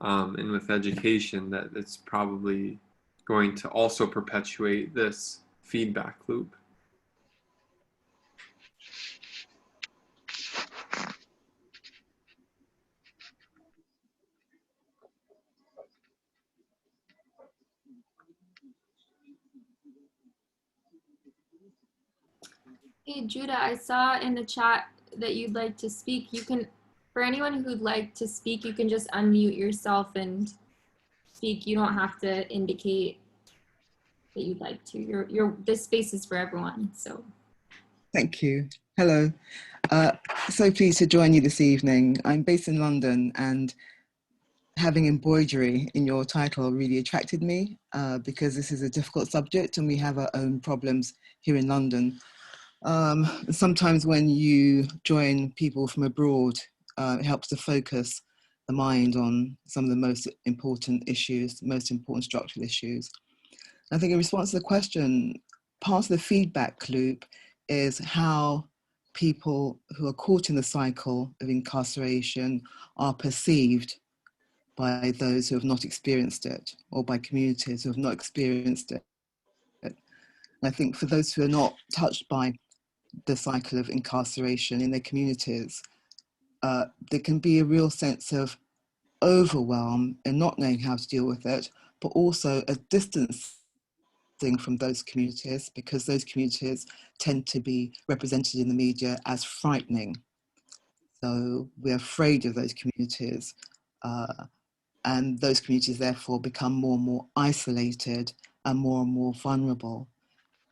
And with education, that it's probably going to also perpetuate this feedback loop. Hey, Judah, I saw in the chat that you'd like to speak. You can, for anyone who'd like to speak, you can just unmute yourself and speak. You don't have to indicate that you'd like to. This space is for everyone, so. Thank you. Hello. So pleased to join you this evening. I'm based in London, and having embroidery in your title really attracted me because this is a difficult subject and we have our own problems here in London. Sometimes when you join people from abroad, it helps to focus the mind on some of the most important issues, most important structural issues. I think in response to the question, part of the feedback loop is how people who are caught in the cycle of incarceration are perceived by those who have not experienced it, or by communities who have not experienced it. And I think for those who are not touched by the cycle of incarceration in their communities, there can be a real sense of overwhelm and not knowing how to deal with it, but also a distance from those communities because those communities tend to be represented in the media as frightening. So we're afraid of those communities and those communities therefore become more and more isolated and more vulnerable.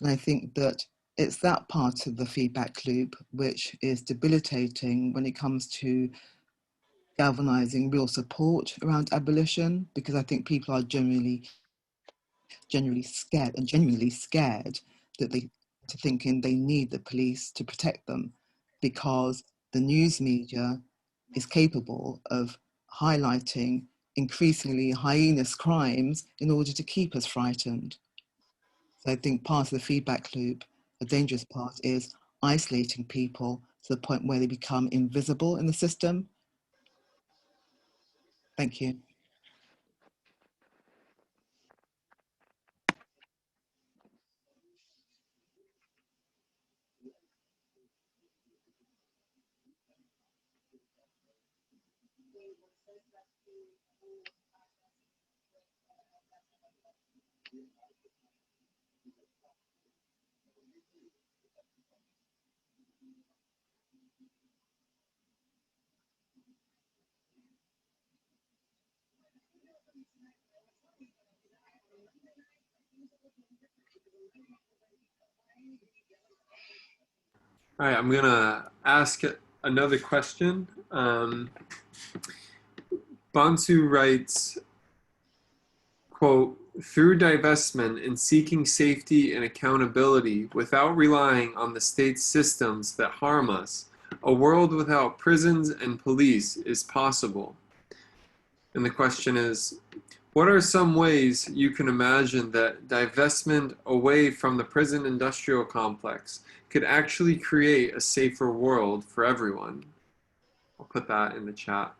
And I think that it's that part of the feedback loop which is debilitating when it comes to galvanizing real support around abolition, because I think people are genuinely scared that to thinking they need the police to protect them because the news media is capable of highlighting increasingly heinous crimes in order to keep us frightened. So I think part of the feedback loop, the dangerous part, is isolating people to the point where they become invisible in the system. Thank you. All right, I'm gonna ask another question. Bansu writes, quote, through divestment and seeking safety and accountability without relying on the state's systems that harm us, a world without prisons and police is possible. And the question is, What are some ways you can imagine that divestment away from the prison industrial complex could actually create a safer world for everyone? I'll put that in the chat.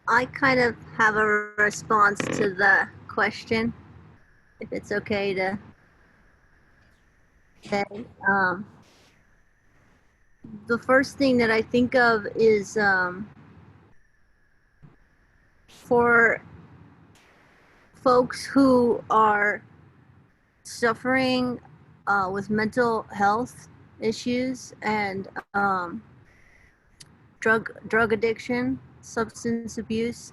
I kind of have a response to the question, if it's okay to say. The first thing that I think of is for folks who are suffering with mental health issues and drug addiction, substance abuse.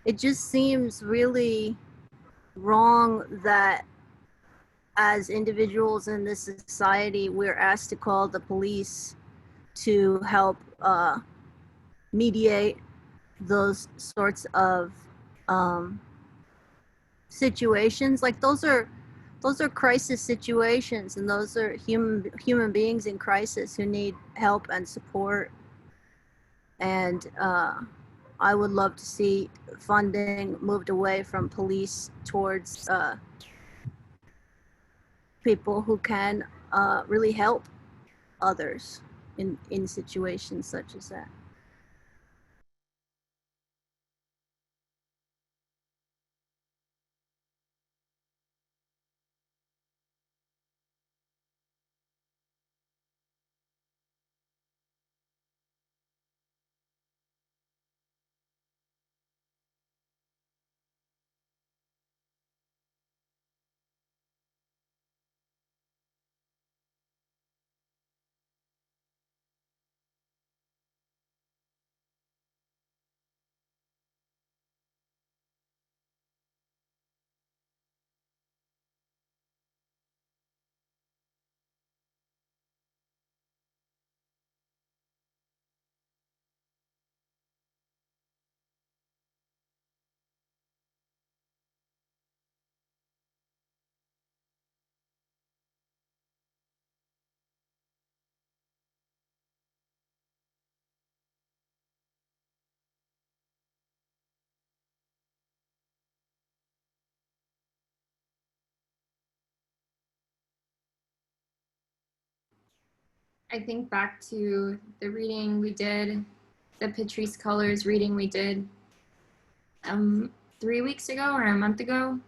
It just seems really wrong that as individuals in this society, we're asked to call the police to help mediate those sorts of situations. Like those are crisis situations, and those are human beings in crisis who need help and support. And I would love to see funding moved away from police towards people who can really help others in situations such as that. I think back to the reading we did, the Patrice Cullors reading we did 3 weeks ago or a month ago,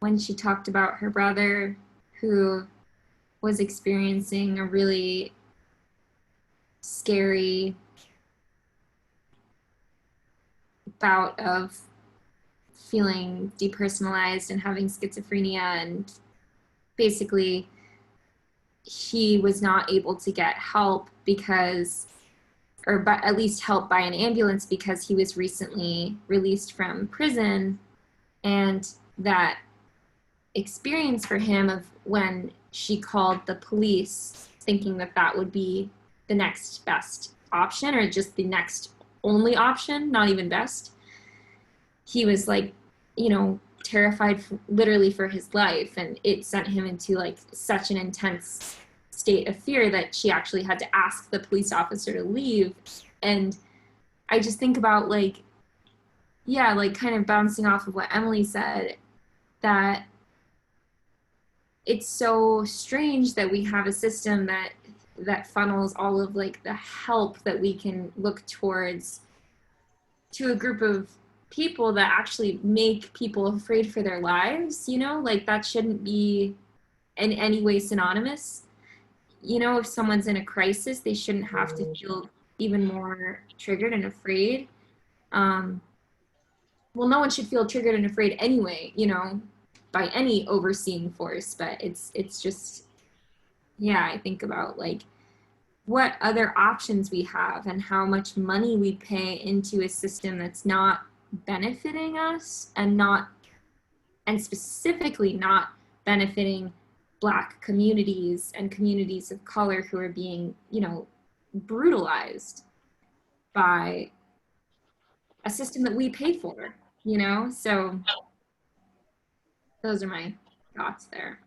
when she talked about her brother who was experiencing a really scary bout of feeling depersonalized and having schizophrenia, and basically he was not able to get help because, or at least help by an ambulance, because he was recently released from prison. And that experience for him of when she called the police thinking that that would be the next best option, or just the next only option, not even best, he was like, you know, terrified literally for his life, and it sent him into like such an intense state of fear that she actually had to ask the police officer to leave. And I just think about like, yeah, like kind of bouncing off of what Emily said, that it's so strange that we have a system that funnels all of like the help that we can look towards to a group of people that actually make people afraid for their lives, you know, like that shouldn't be in any way synonymous. You know, if someone's in a crisis, they shouldn't have to feel even more triggered and afraid. well, no one should feel triggered and afraid anyway, you know, by any overseeing force, but it's just, yeah, I think about like what other options we have and how much money we pay into a system that's not benefiting us and not, and specifically not benefiting Black communities and communities of color who are being, you know, brutalized by a system that we pay for, you know? So those are my thoughts there.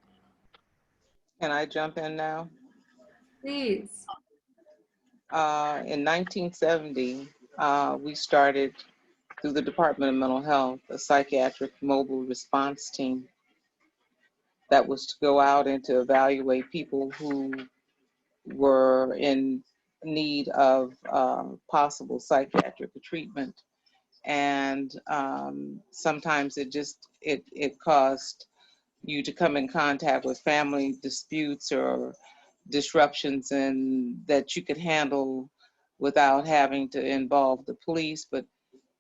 Can I jump in now? Please. In 1970, we started, through the Department of Mental Health, a psychiatric mobile response team that was to go out and to evaluate people who were in need of possible psychiatric treatment. And sometimes it caused you to come in contact with family disputes or disruptions and that you could handle without having to involve the police. But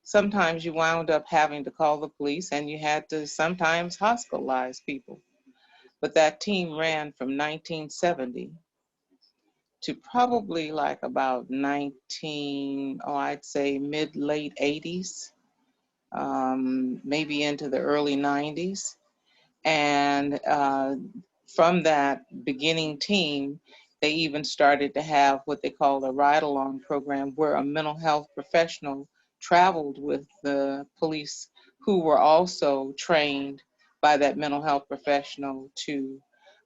sometimes you wound up having to call the police and you had to sometimes hospitalize people. But that team ran from 1970 to probably like about I'd say mid-late 80s, maybe into the early 90s. And from that beginning team, they even started to have what they call a ride-along program where a mental health professional traveled with the police who were also trained by that mental health professional to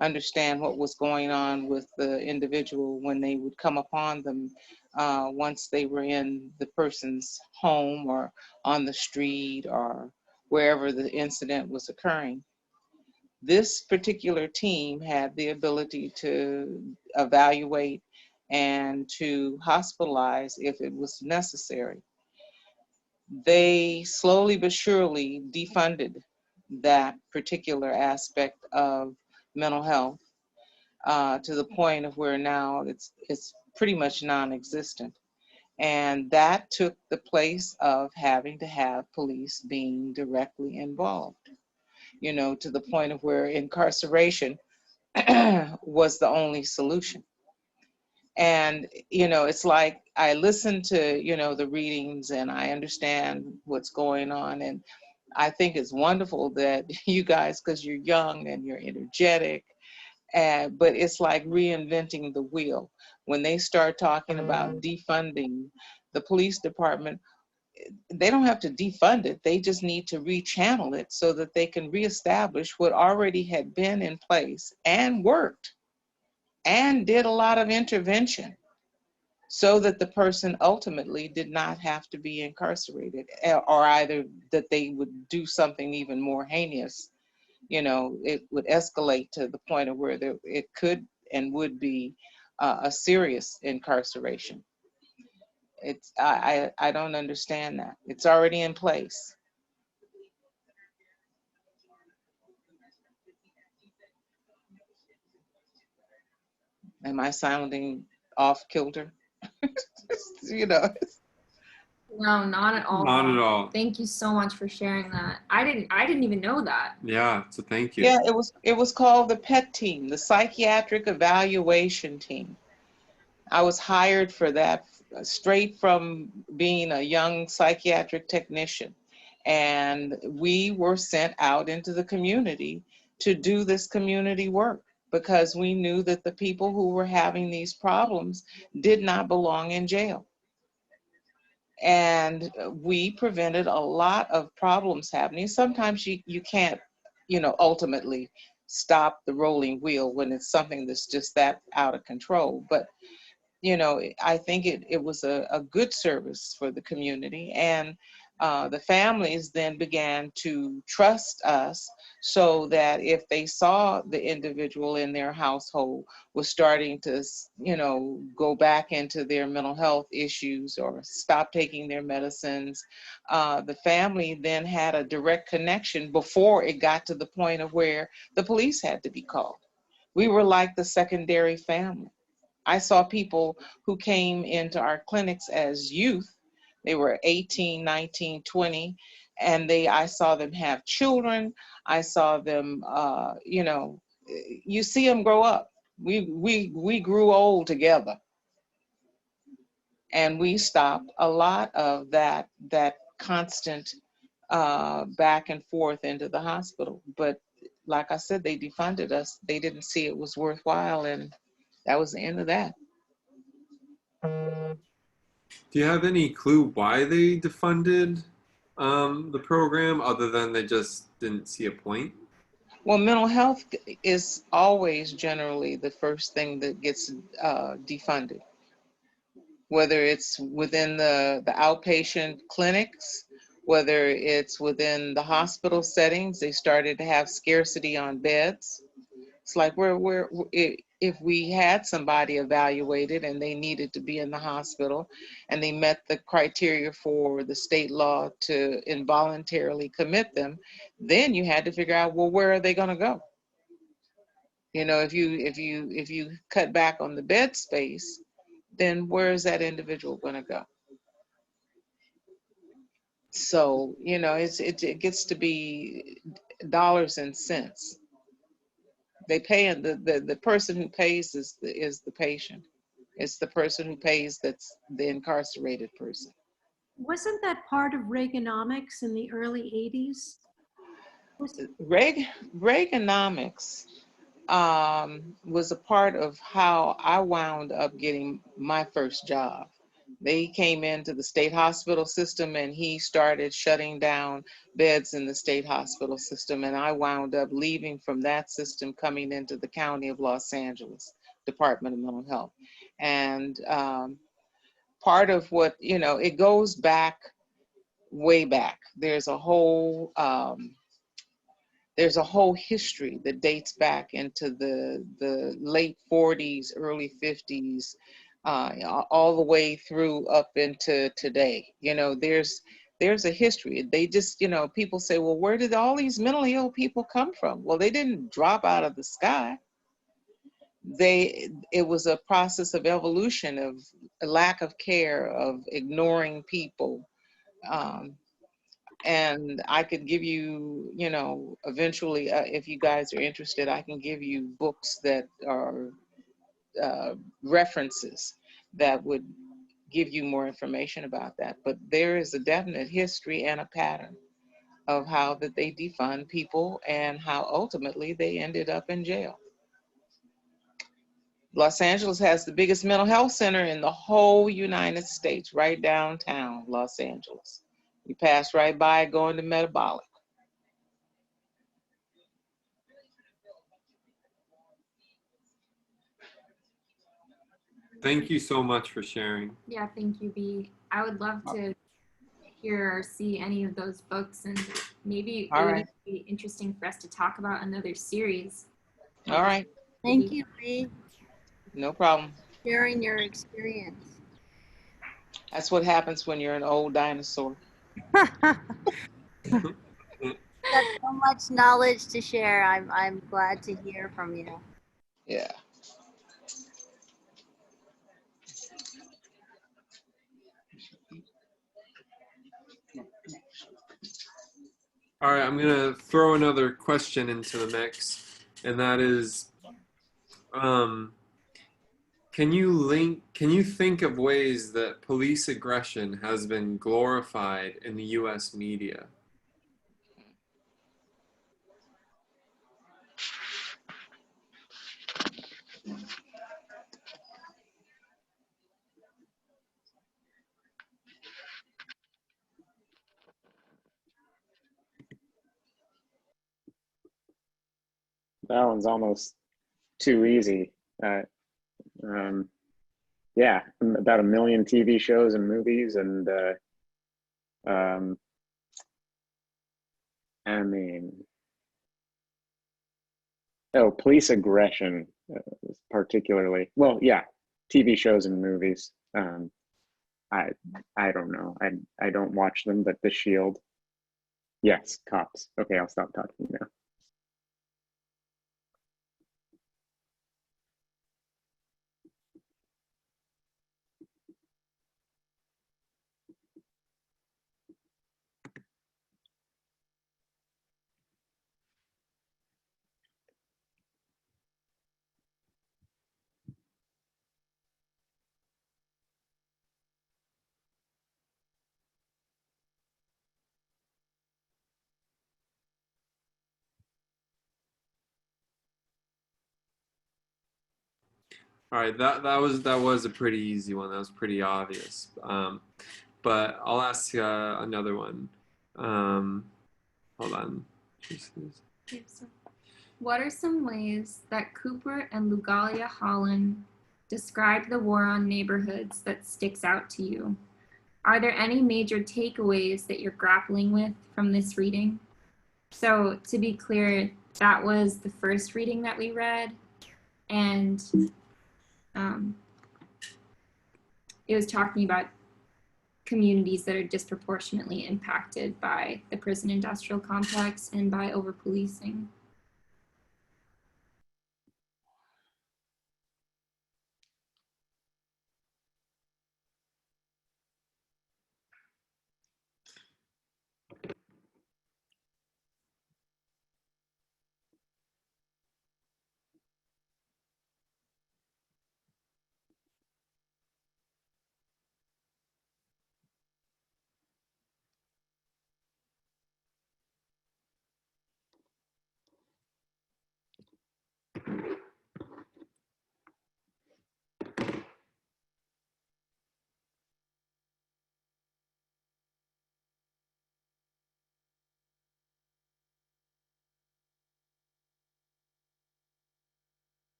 understand what was going on with the individual when they would come upon them once they were in the person's home or on the street or wherever the incident was occurring. This particular team had the ability to evaluate and to hospitalize if it was necessary. They slowly but surely defunded that particular aspect of mental health to the point of where now it's pretty much non-existent. And that took the place of having to have police being directly involved, you know, to the point of where incarceration was the only solution. And, you know, it's like I listen to, you know, the readings and I understand what's going on. And I think it's wonderful that you guys, because you're young and you're energetic, but it's like reinventing the wheel. When they start talking about defunding the police department, they don't have to defund it. They just need to rechannel it so that they can reestablish what already had been in place and worked and did a lot of intervention so that the person ultimately did not have to be incarcerated, or either that they would do something even more heinous. You know, it would escalate to the point of where it could and would be a serious incarceration. I don't understand that. It's already in place. Am I sounding off kilter? You know. No, not at all. Not at all. Thank you so much for sharing that. I didn't even know that. Yeah, so thank you. Yeah, it was called the PET team, the Psychiatric Evaluation Team. I was hired for that straight from being a young psychiatric technician. And we were sent out into the community to do this community work because we knew that the people who were having these problems did not belong in jail. And we prevented a lot of problems happening. Sometimes you can't, you know, ultimately stop the rolling wheel when it's something that's just that out of control. But you know, I think it was a good service for the community. And the families then began to trust us so that if they saw the individual in their household was starting to, you know, go back into their mental health issues or stop taking their medicines, the family then had a direct connection before it got to the point of where the police had to be called. We were like the secondary family. I saw people who came into our clinics as youth. They were 18, 19, 20, and I saw them have children. I saw them, you know, you see them grow up. We grew old together, and we stopped a lot of that constant back and forth into the hospital. But like I said, they defunded us. They didn't see it was worthwhile, and that was the end of that. Do you have any clue why they defunded the program, other than they just didn't see a point? Well, mental health is always generally the first thing that gets defunded, whether it's within the outpatient clinics, whether it's within the hospital settings. They started to have scarcity on beds. It's like if we had somebody evaluated and they needed to be in the hospital and they met the criteria for the state law to involuntarily commit them, then you had to figure out, well, where are they going to go? You know, if you cut back on the bed space, then where is that individual going to go? So, you know, it gets to be dollars and cents. They pay, and the person who pays is the patient. It's the person who pays that's the incarcerated person. Wasn't that part of Reaganomics in the early 80s? Reaganomics was a part of how I wound up getting my first job. They came into the state hospital system and he started shutting down beds in the state hospital system. And I wound up leaving from that system, coming into the County of Los Angeles, Department of Mental Health. And part of what, you know, it goes back, way back. There's a whole history that dates back into the late 40s, early 50s, all the way through up into today. You know, there's a history. They just, you know, people say, well, where did all these mentally ill people come from? Well, they didn't drop out of the sky. It was a process of evolution, of a lack of care, of ignoring people. And I could give you, you know, eventually, if you guys are interested, I can give you books that are references that would give you more information about that. But there is a definite history and a pattern of how that they defund people and how ultimately they ended up in jail. Los Angeles has the biggest mental health center in the whole United States, right downtown Los Angeles. You pass right by it going to Metabolic. Thank you so much for sharing. Yeah, thank you, B. I would love to hear or see any of those books, and maybe All it would right. be interesting for us to talk about another series. All right. Thank you, Lee, No problem. sharing your experience. That's what happens when you're an old dinosaur. Got so much knowledge to share. I'm glad to hear from you. Yeah. All right, I'm gonna throw another question into the mix, and that is, can you think of ways that police aggression has been glorified in the U.S. media? That one's almost too easy. Yeah, about 1 million TV shows and movies, and I mean, police aggression, particularly. Well, yeah, TV shows and movies. I don't know. I don't watch them, but The Shield. Yes, cops. Okay, I'll stop talking now. All right, that was a pretty easy one. That was pretty obvious. But I'll ask another one. Hold on. Okay, so what are some ways that Cooper and Lugalia Holland describe the war on neighborhoods that sticks out to you? Are there any major takeaways that you're grappling with from this reading? So to be clear, that was the first reading that we read, and it was talking about communities that are disproportionately impacted by the prison industrial complex and by over-policing.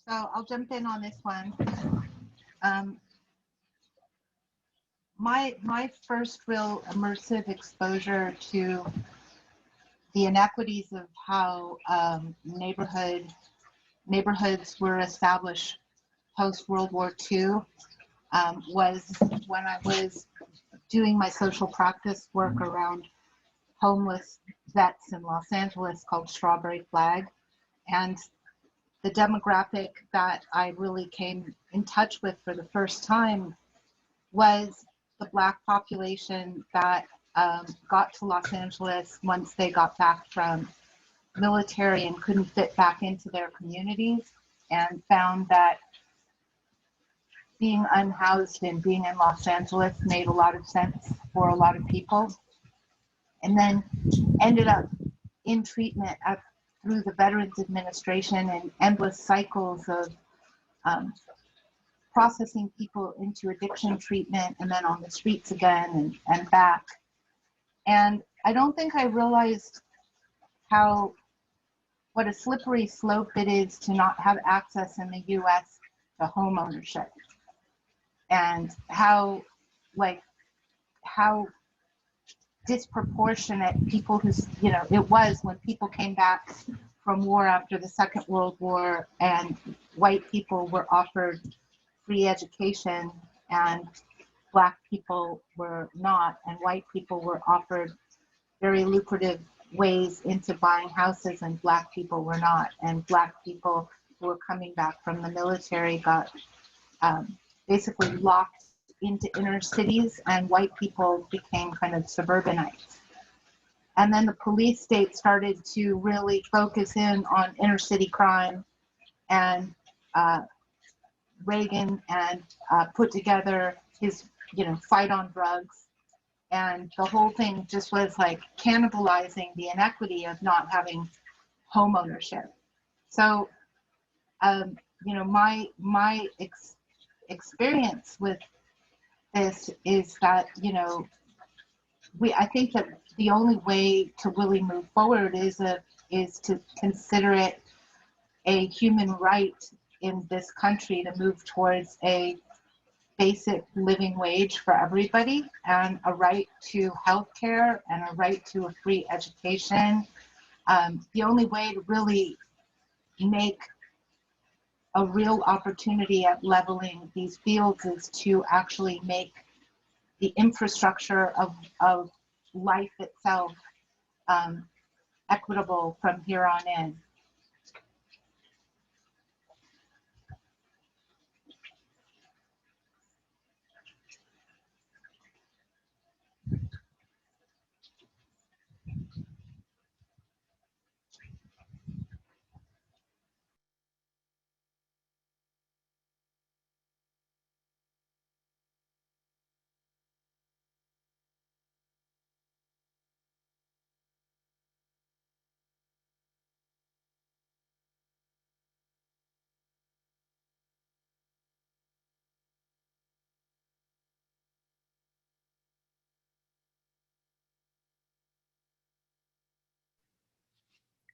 So I'll jump in on this one. My first real immersive exposure to the inequities of how neighborhoods were established post World War II was when I was doing my social practice work around homeless vets in Los Angeles called Strawberry Flag. And the demographic that I really came in touch with for the first time was the Black population that got to Los Angeles once they got back from military and couldn't fit back into their communities, and found that being unhoused and being in Los Angeles made a lot of sense for a lot of people, and then ended up in treatment through the Veterans Administration and endless cycles of processing people into addiction treatment and then on the streets again and back. And I don't think I realized what a slippery slope it is to not have access in the US to home ownership, and how disproportionate people who, it was when people came back from war after the Second World War and white people were offered free education and Black people were not, and white people were offered very lucrative ways into buying houses and Black people were not, and Black people who were coming back from the military got basically locked into inner cities, and white people became kind of suburbanites. And then the police state started to really focus in on inner city crime, and Reagan and put together his fight on drugs, and the whole thing just was like cannibalizing the inequity of not having home ownership. So my experience with this is that I think that the only way to really move forward is to consider it a human right in this country to move towards a basic living wage for everybody, and a right to health care and a right to a free education. The only way to really make a real opportunity at leveling these fields is to actually make the infrastructure of life itself equitable from here on in.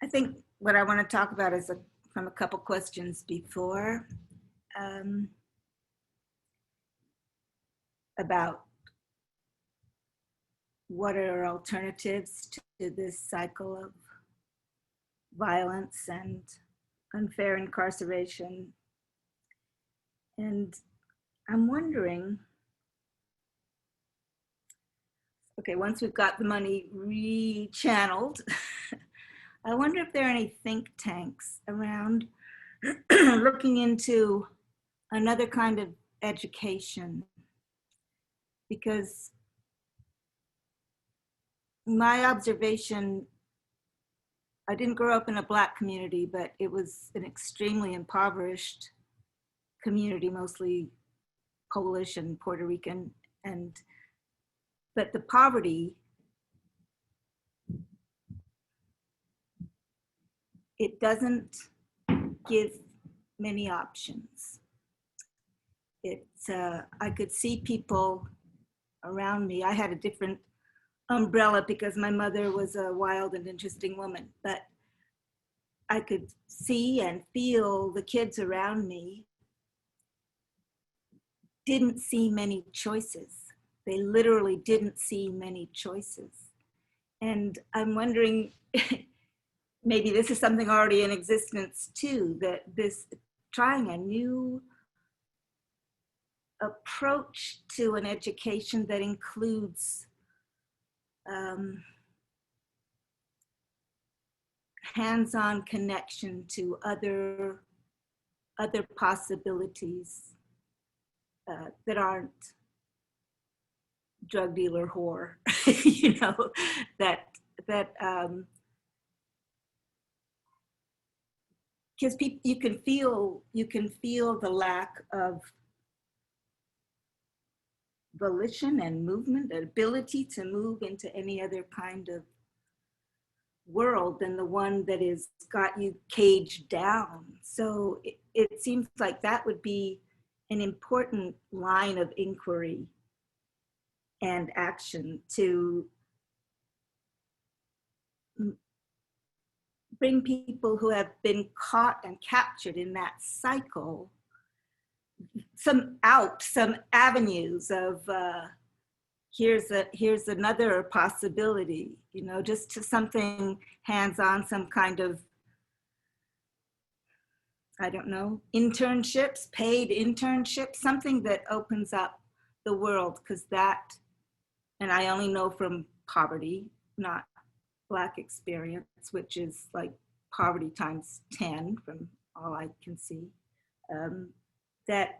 I think what I want to talk about is from a couple questions before about what are alternatives to this cycle of violence and unfair incarceration. And I'm wondering, okay, once we've got the money rechanneled, I wonder if there are any think tanks around looking into another kind of education, because my observation, I didn't grow up in a Black community, but it was an extremely impoverished community, mostly Polish and Puerto Rican, but the poverty, it doesn't give many options. I could see people around me. I had a different umbrella because my mother was a wild and interesting woman, but I could see and feel the kids around me didn't see many choices. They literally didn't see many choices. And I'm wondering, maybe this is something already in existence too, that this trying a new approach to an education that includes hands-on connection to other possibilities that aren't drug dealer whore, you know, that because you can feel the lack of volition and movement, the ability to move into any other kind of world than the one that is got you caged down. So it seems like that would be an important line of inquiry and action to bring people who have been caught and captured in that cycle some avenues of here's another possibility, you know, just to something hands-on, some kind of, I don't know, internships, paid internships, something that opens up the world, because that, and I only know from poverty, not Black experience, which is like poverty times 10 from all I can see, that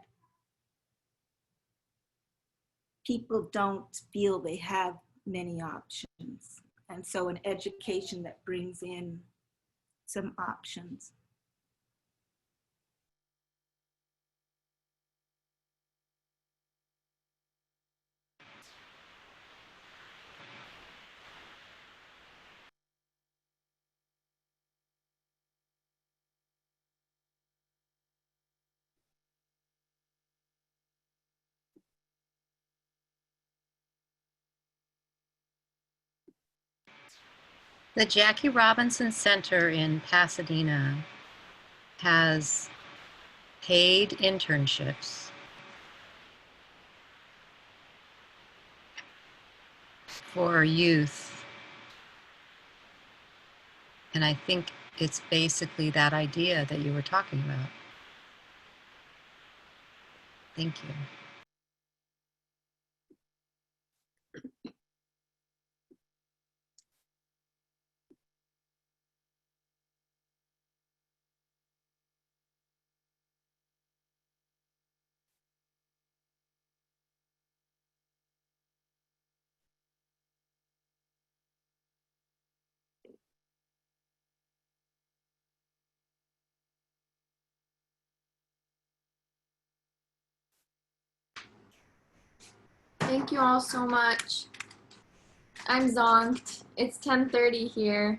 people don't feel they have many options. And so an education that brings in some options. The Jackie Robinson Center in Pasadena has paid internships for youth. And I think it's basically that idea that you were talking about. Thank you. Thank you all so much. I'm zonked. It's 10:30 here.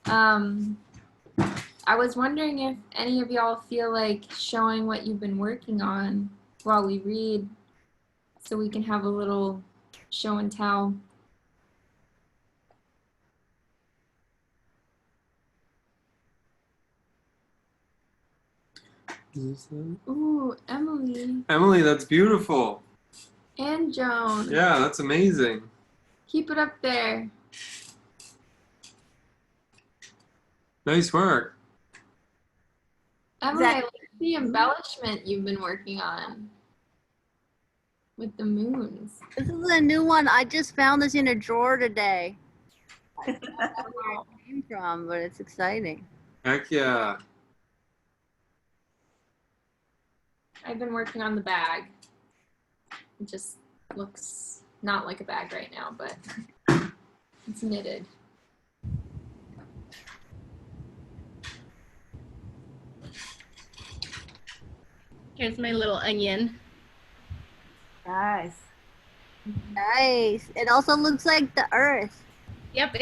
I was wondering if any of y'all feel like showing what you've been working on while we read, so we can have a little show and tell. Ooh, Emily Emily, that's beautiful. and Joan. Yeah, that's amazing. Keep it up there. Nice work. Emily, I like the embellishment you've been working on with the moons. This is a new one. I just found this in a drawer today. I don't know where it came from, but it's exciting. Heck yeah. I've been working on the bag. It just looks not like a bag right now, but it's knitted. Here's my little onion. Nice. Nice. It also looks like the earth. Yep,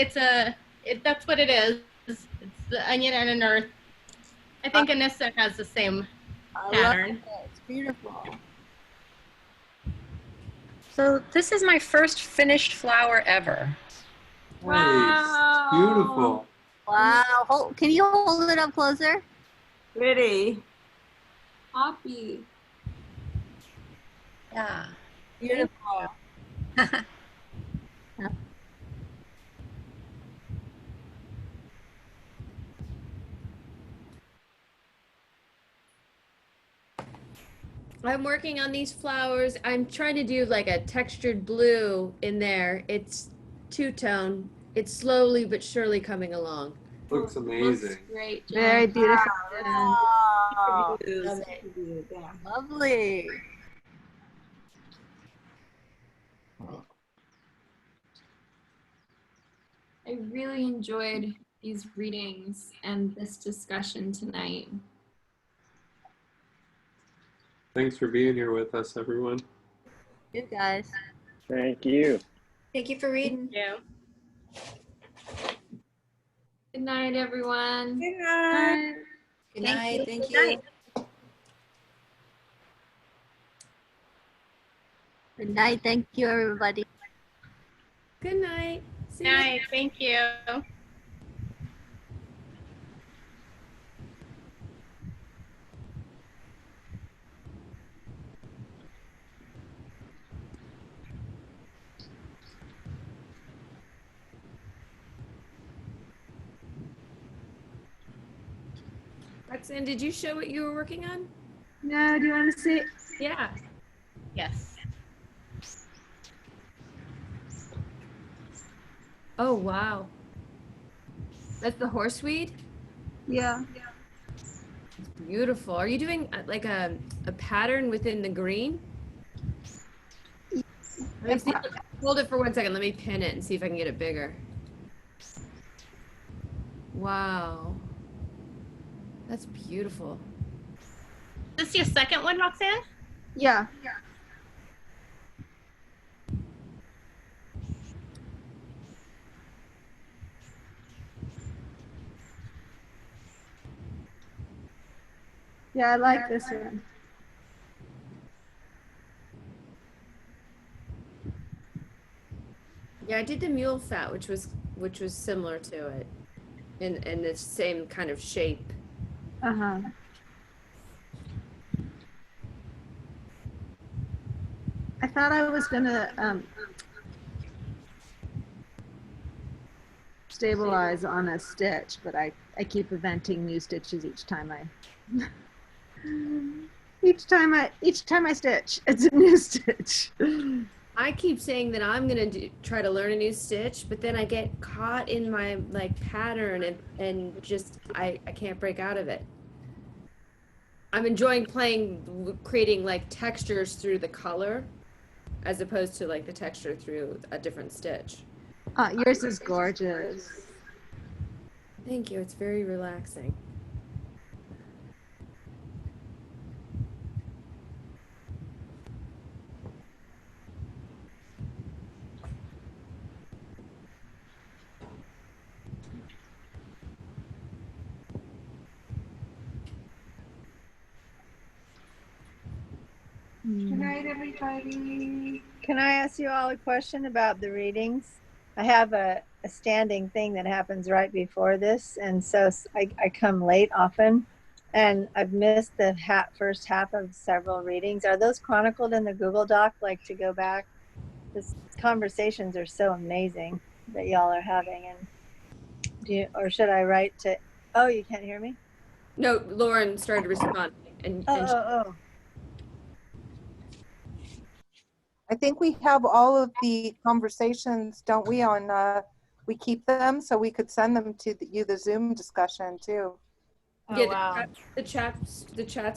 that's what it is. It's the onion and an earth. I think Anissa has the same pattern. It's beautiful. So this is my first finished flower ever. Wow. Beautiful. Wow. Can you hold it up closer? Pretty. Poppy. Yeah. Beautiful. I'm working on these flowers. I'm trying to do like a textured blue in there. It's two-tone. It's slowly but surely coming along. Looks amazing. Great. Very beautiful. Wow. Love it. Lovely. I really enjoyed these readings and this discussion tonight. Thanks for being here with us, everyone. You guys. Thank you. Thank you for reading. Yeah. Good night, everyone. Good night. Good night. Thank you. Good night. Thank you, everybody. Good night. See you. Nice. Thank you. Roxanne, did you show what you were working on? No, do you want to see it? Yeah. Yes. Oh, wow. That's the horseweed? Yeah. It's beautiful. Are you doing like a pattern within the green? Let me see. Hold it for 1 second. Let me pin it and see if I can get it bigger. Wow. That's beautiful. Is this your second one, Roxanne? Yeah. Yeah, I like this one. Yeah, I did the mule fat, which was similar to it, in the same kind of shape. Uh-huh. I thought I was gonna stabilize on a stitch, but I keep inventing new stitches each time I Each time I stitch, it's a new stitch. I keep saying that I'm gonna try to learn a new stitch, but then I get caught in my like pattern and just I can't break out of it. I'm enjoying creating like textures through the color, as opposed to like the texture through a different stitch. Yours is gorgeous. Thank you. It's very relaxing. Good night, everybody. Can I ask you all a question about the readings? I have a standing thing that happens right before this, and so I come late often, and I've missed the first half of several readings. Are those chronicled in the Google Doc, like to go back? These conversations are so amazing that y'all are having, and or should I write to, oh, you can't hear me? No, Lauren started responding, and Oh. I think we have all of the conversations, don't we, on, we keep them, so we could send them to you, the Zoom discussion too. yeah, wow. the chats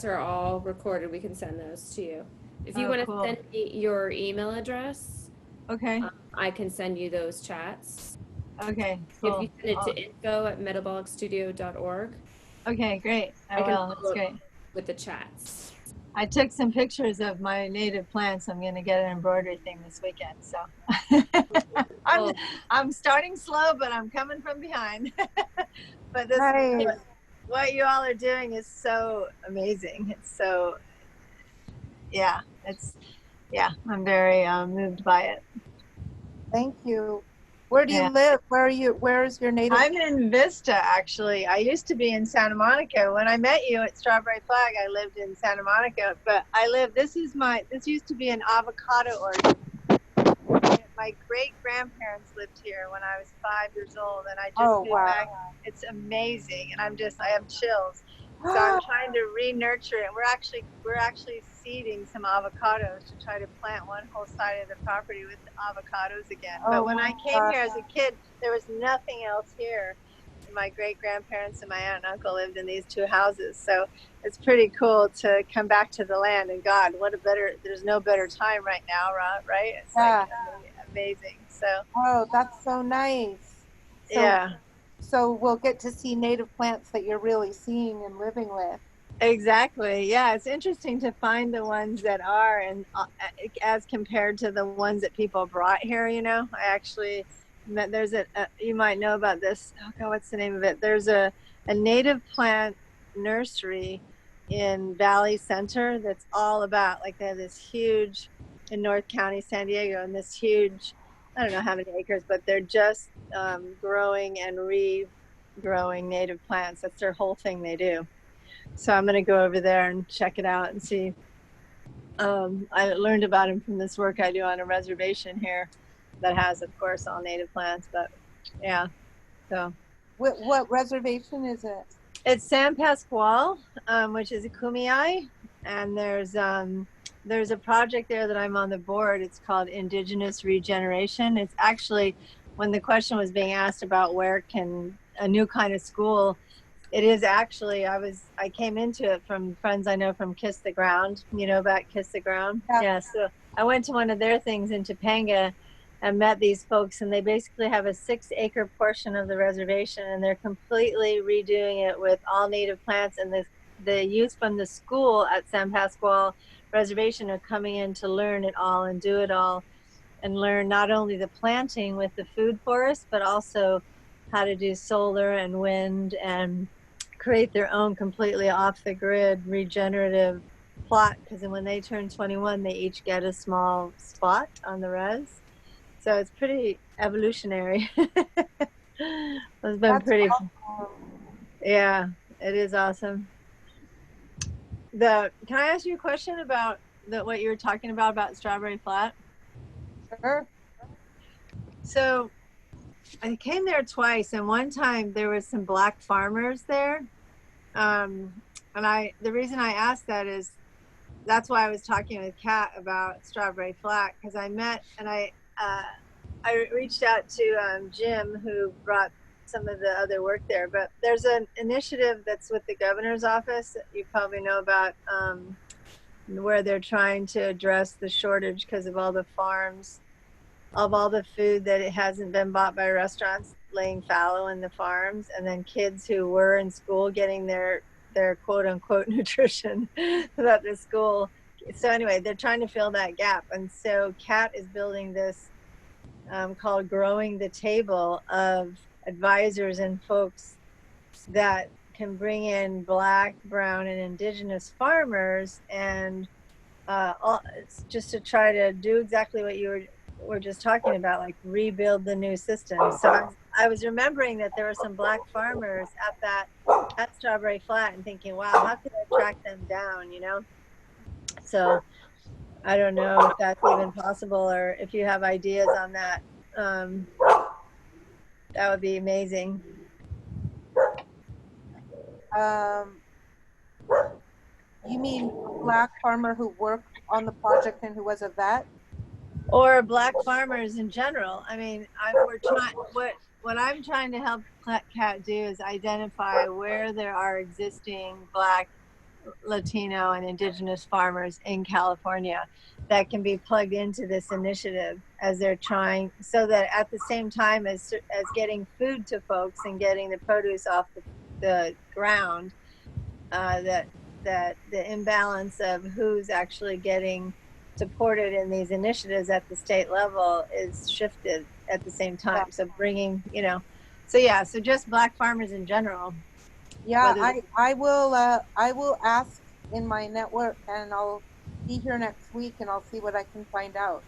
are all recorded. We can send those to you. If you Oh, want to cool. send me your email address, Okay. I can send you those chats. Okay, If cool. you send it to info@metabolicstudio.org. Okay, great. I can will. That's follow up great. with the chats. I took some pictures of my native plants. I'm going to get an embroidery thing this weekend. So I'm starting slow, but I'm coming from behind. But this, Nice. what you all are doing is so amazing. It's so, yeah, I'm very moved by it. Thank you. Where do you Yeah. live? Where is your native? I'm in Vista, actually. I used to be in Santa Monica. When I met you at Strawberry Flag, I lived in Santa Monica, but this used to be an avocado orchard. My great-grandparents lived here when I was 5 years old, and I just moved back. It's amazing, and I have chills. So I'm trying to re-nurture it. We're actually seeding some avocados to try to plant one whole side of the property with avocados again. But when I came here as a kid, there was nothing else here. My great-grandparents and my aunt and uncle lived in these two houses. So it's pretty cool to come back to the land. And God, there's no better time right now, right? It's like amazing. So. Oh, that's so nice. So, yeah. So we'll get to see native plants that you're really seeing and living with. Exactly. Yeah, it's interesting to find the ones that are, and as compared to the ones that people brought here. I actually met. There's you might know about this. Oh God, what's the name of it? There's a native plant nursery in Valley Center that's all about, like, they have this huge in North County, San Diego, and this huge, I don't know how many acres, but they're just growing and regrowing native plants. That's their whole thing they do. So I'm going to go over there and check it out and see. I learned about him from this work I do on a reservation here that has, of course, all native plants. But yeah, so. What reservation is it? It's San Pasqual, which is a Kumeyaay, and there's a project there that I'm on the board. It's called Indigenous Regeneration. It's actually, when the question was being asked about where can a new kind of school, it is actually, I came into it from friends I know from Kiss the Ground. You know about Kiss the Ground? Yeah, so I went to one of their things in Topanga and met these folks, and they basically have a 6-acre portion of the reservation, and they're completely redoing it with all native plants. And the youth from the school at San Pasqual Reservation are coming in to learn it all and do it all, and learn not only the planting with the food forest, but also how to do solar and wind and create their own completely off the grid regenerative plot. Because when they turn 21, they each get a small spot on the res. So it's pretty evolutionary. It's been pretty awesome. Yeah, it is awesome. Can I ask you a question about what you were talking about Strawberry Flat? Sure. So I came there twice, and one time there was some black farmers there. And the reason I asked that is that's why I was talking with Kat about strawberry flat, because I met and I reached out to Jim, who brought some of the other work there. But there's an initiative that's with the governor's office that you probably know about, where they're trying to address the shortage because of all the farms, of all the food that it hasn't been bought by restaurants laying fallow in the farms, and then kids who were in school getting their quote unquote nutrition at the school. So anyway, they're trying to fill that gap. And so Kat is building this called Growing the Table of advisors and folks that can bring in Black, brown, and indigenous farmers, and just to try to do exactly what you were just talking about, like rebuild the new system. So I was remembering that there were some Black farmers at Strawberry Flat, and thinking, wow, how could I track them down, you know? So I don't know if that's even possible, or if you have ideas on that. That would be amazing. You mean Black farmer who worked on the project and who was a vet? Or Black farmers in general. I mean, what I'm trying to help Kat do is identify where there are existing Black, Latino, and indigenous farmers in California that can be plugged into this initiative, as they're trying, so that at the same time as getting food to folks and getting the produce off the ground, that the imbalance of who's actually getting supported in these initiatives at the state level is shifted at the same time. So bringing, so just Black farmers in general. Yeah, I will ask in my network, and I'll be here next week, and I'll see what I can find out.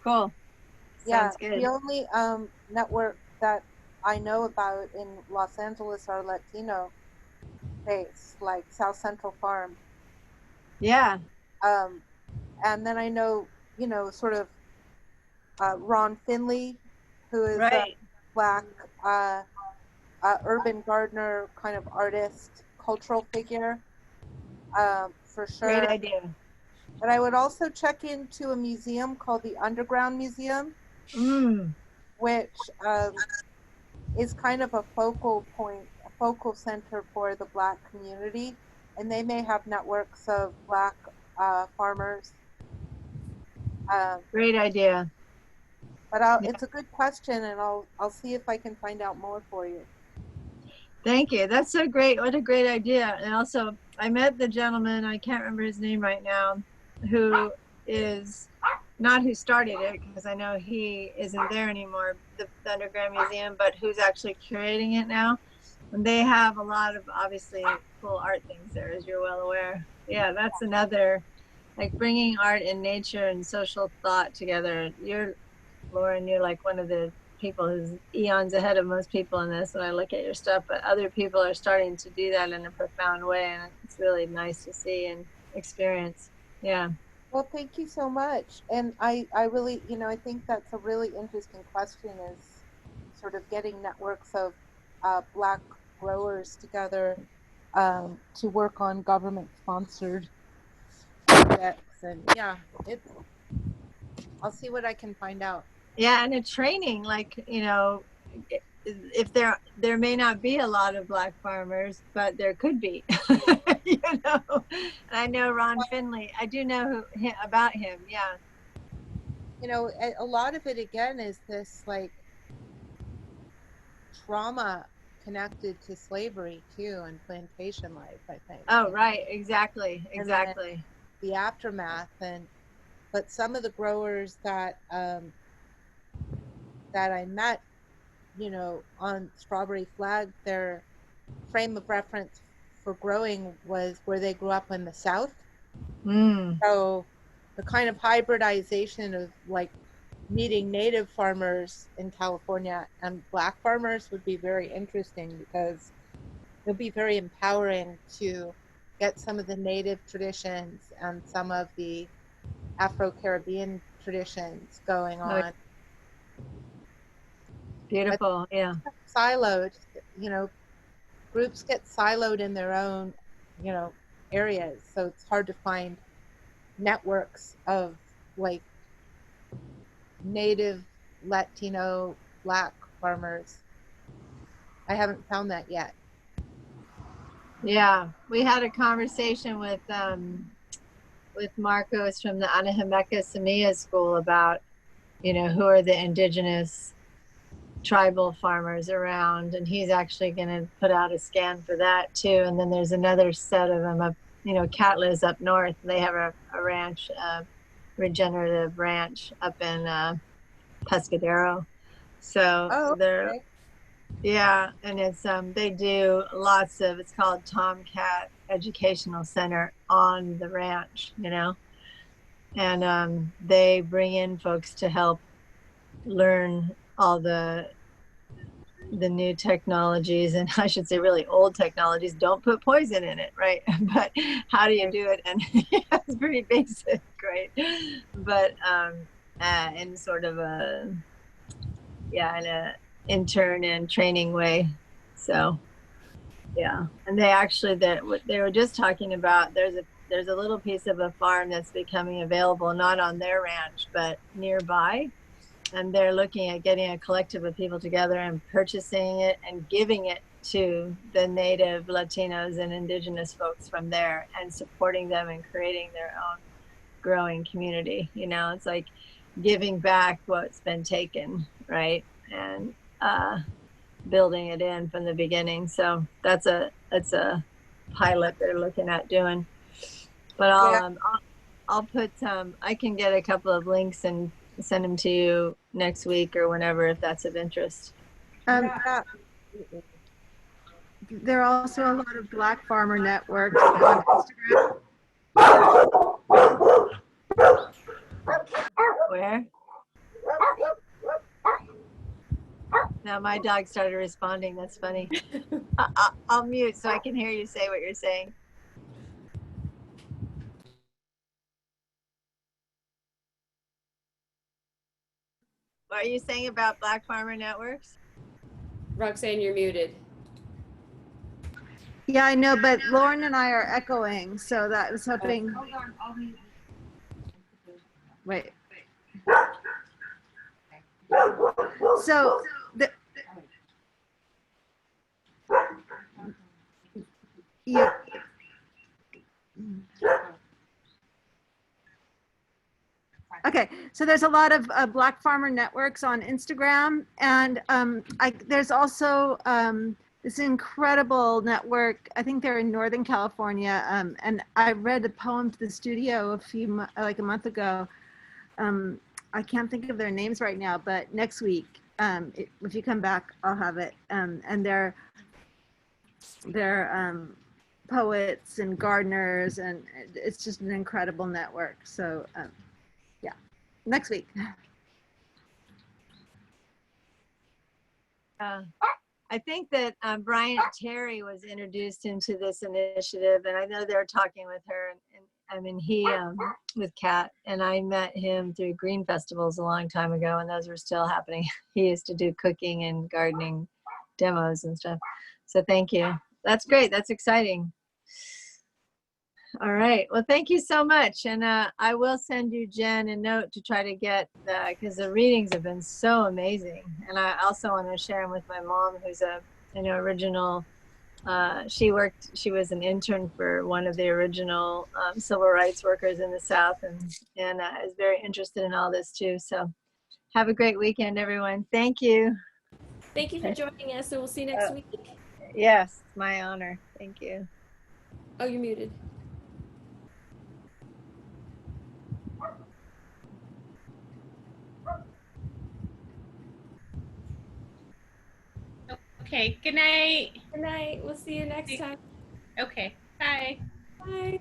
Cool. Sounds good. The only network that I know about in Los Angeles are Latino based, like South Central Farm. Yeah. And then I know, sort of Ron Finley, who is a Black urban gardener, kind of artist, cultural figure, for sure. Great idea. But I would also check into a museum called the Underground Museum, which is kind of a focal point, a focal center for the Black community, and they may have networks of Black farmers. Great idea. But it's a good question, and I'll see if I can find out more for you. Thank you. That's so great. What a great idea. And also, I met the gentleman, I can't remember his name right now, who is not who started it, because I know he isn't there anymore, the Underground Museum, but who's actually curating it now. And they have a lot of obviously cool art things there, as you're well aware. Yeah, that's another, like bringing art and nature and social thought together. Lauren, you're like one of the people who's eons ahead of most people in this when I look at your stuff, but other people are starting to do that in a profound way, and it's really nice to see and experience. Yeah. Well, thank you so much. And I really, I think that's a really interesting question, is sort of getting networks of Black growers together to work on government-sponsored projects. And yeah, I'll see what I can find out. Yeah, and a training, like, if there may not be a lot of Black farmers, but there could be. I know Ron Finley. I do know about him. Yeah. A lot of it again is this like trauma connected to slavery too, and plantation life, I think. Oh, right. Exactly. The aftermath, but some of the growers that I met, on Strawberry Flag, their frame of reference for growing was where they grew up in the South. So the kind of hybridization of like meeting native farmers in California and Black farmers would be very interesting, because it would be very empowering to get some of the native traditions and some of the Afro-Caribbean traditions going on. Beautiful. But yeah. Siloed, groups get siloed in their own, areas. So it's hard to find networks of like native Latino Black farmers. I haven't found that yet. Yeah, we had a conversation with Marcos from the Anahemeca Semilla School about, you know, who are the indigenous tribal farmers around, and he's actually going to put out a scan for that too. And then there's another set of them up, you know, Cat lives up north. They have a ranch, regenerative ranch up in Pescadero. So they're, yeah, and it's they do lots of, it's called Tomcat Educational Center on the ranch, you know, and they bring in folks to help learn all the new technologies, and I should say really old technologies. Don't put poison in it, right? But how do you do it? And yeah, it's pretty basic, right? But in sort of a, yeah, in a intern and training way. So yeah, and they actually, what they were just talking about, there's a little piece of a farm that's becoming available, not on their ranch but nearby, and they're looking at getting a collective of people together and purchasing it and giving it to the native Latinos and indigenous folks from there and supporting them and creating their own growing community. You know, it's like giving back what's been taken, right? And building it in from the beginning. So that's a pilot they're looking at doing. But I'll put I can get a couple of links and send them to you next week or whenever, if that's of interest. There are also a lot of Black farmer networks on Instagram. Where? Now my dog started responding. That's funny. I'll mute so I can hear you say what you're saying. What are you saying about Black farmer networks? Roxanne, you're muted. Yeah, I know, but Lauren and I are echoing, so that was hoping. Hold on, I'll mute. Wait. So yeah. Okay, so there's a lot of Black farmer networks on Instagram, and there's also this incredible network. I think they're in Northern California, and I read a poem to the studio like a month ago. I can't think of their names right now, but next week, if you come back, I'll have it. And they're poets and gardeners, and it's just an incredible network. So yeah, next week. I think that Bryant Terry was introduced into this initiative, and I know they're talking with her. And I mean, he with Kat, and I met him through green festivals a long time ago, and those were still happening. He used to do cooking and gardening demos and stuff. So thank you. That's great. That's exciting. All right. Well, thank you so much. And I will send you, Jen, a note to try to get, because the readings have been so amazing. And I also want to share them with my mom, who's a, original, she was an intern for one of the original civil rights workers in the South, and is very interested in all this too. So have a great weekend, everyone. Thank you. Thank you for joining us, and we'll see you next week. Yes, my honor. Thank you. Oh, you're muted. Okay, good night. Good night. We'll see you next time. Okay, bye. Bye.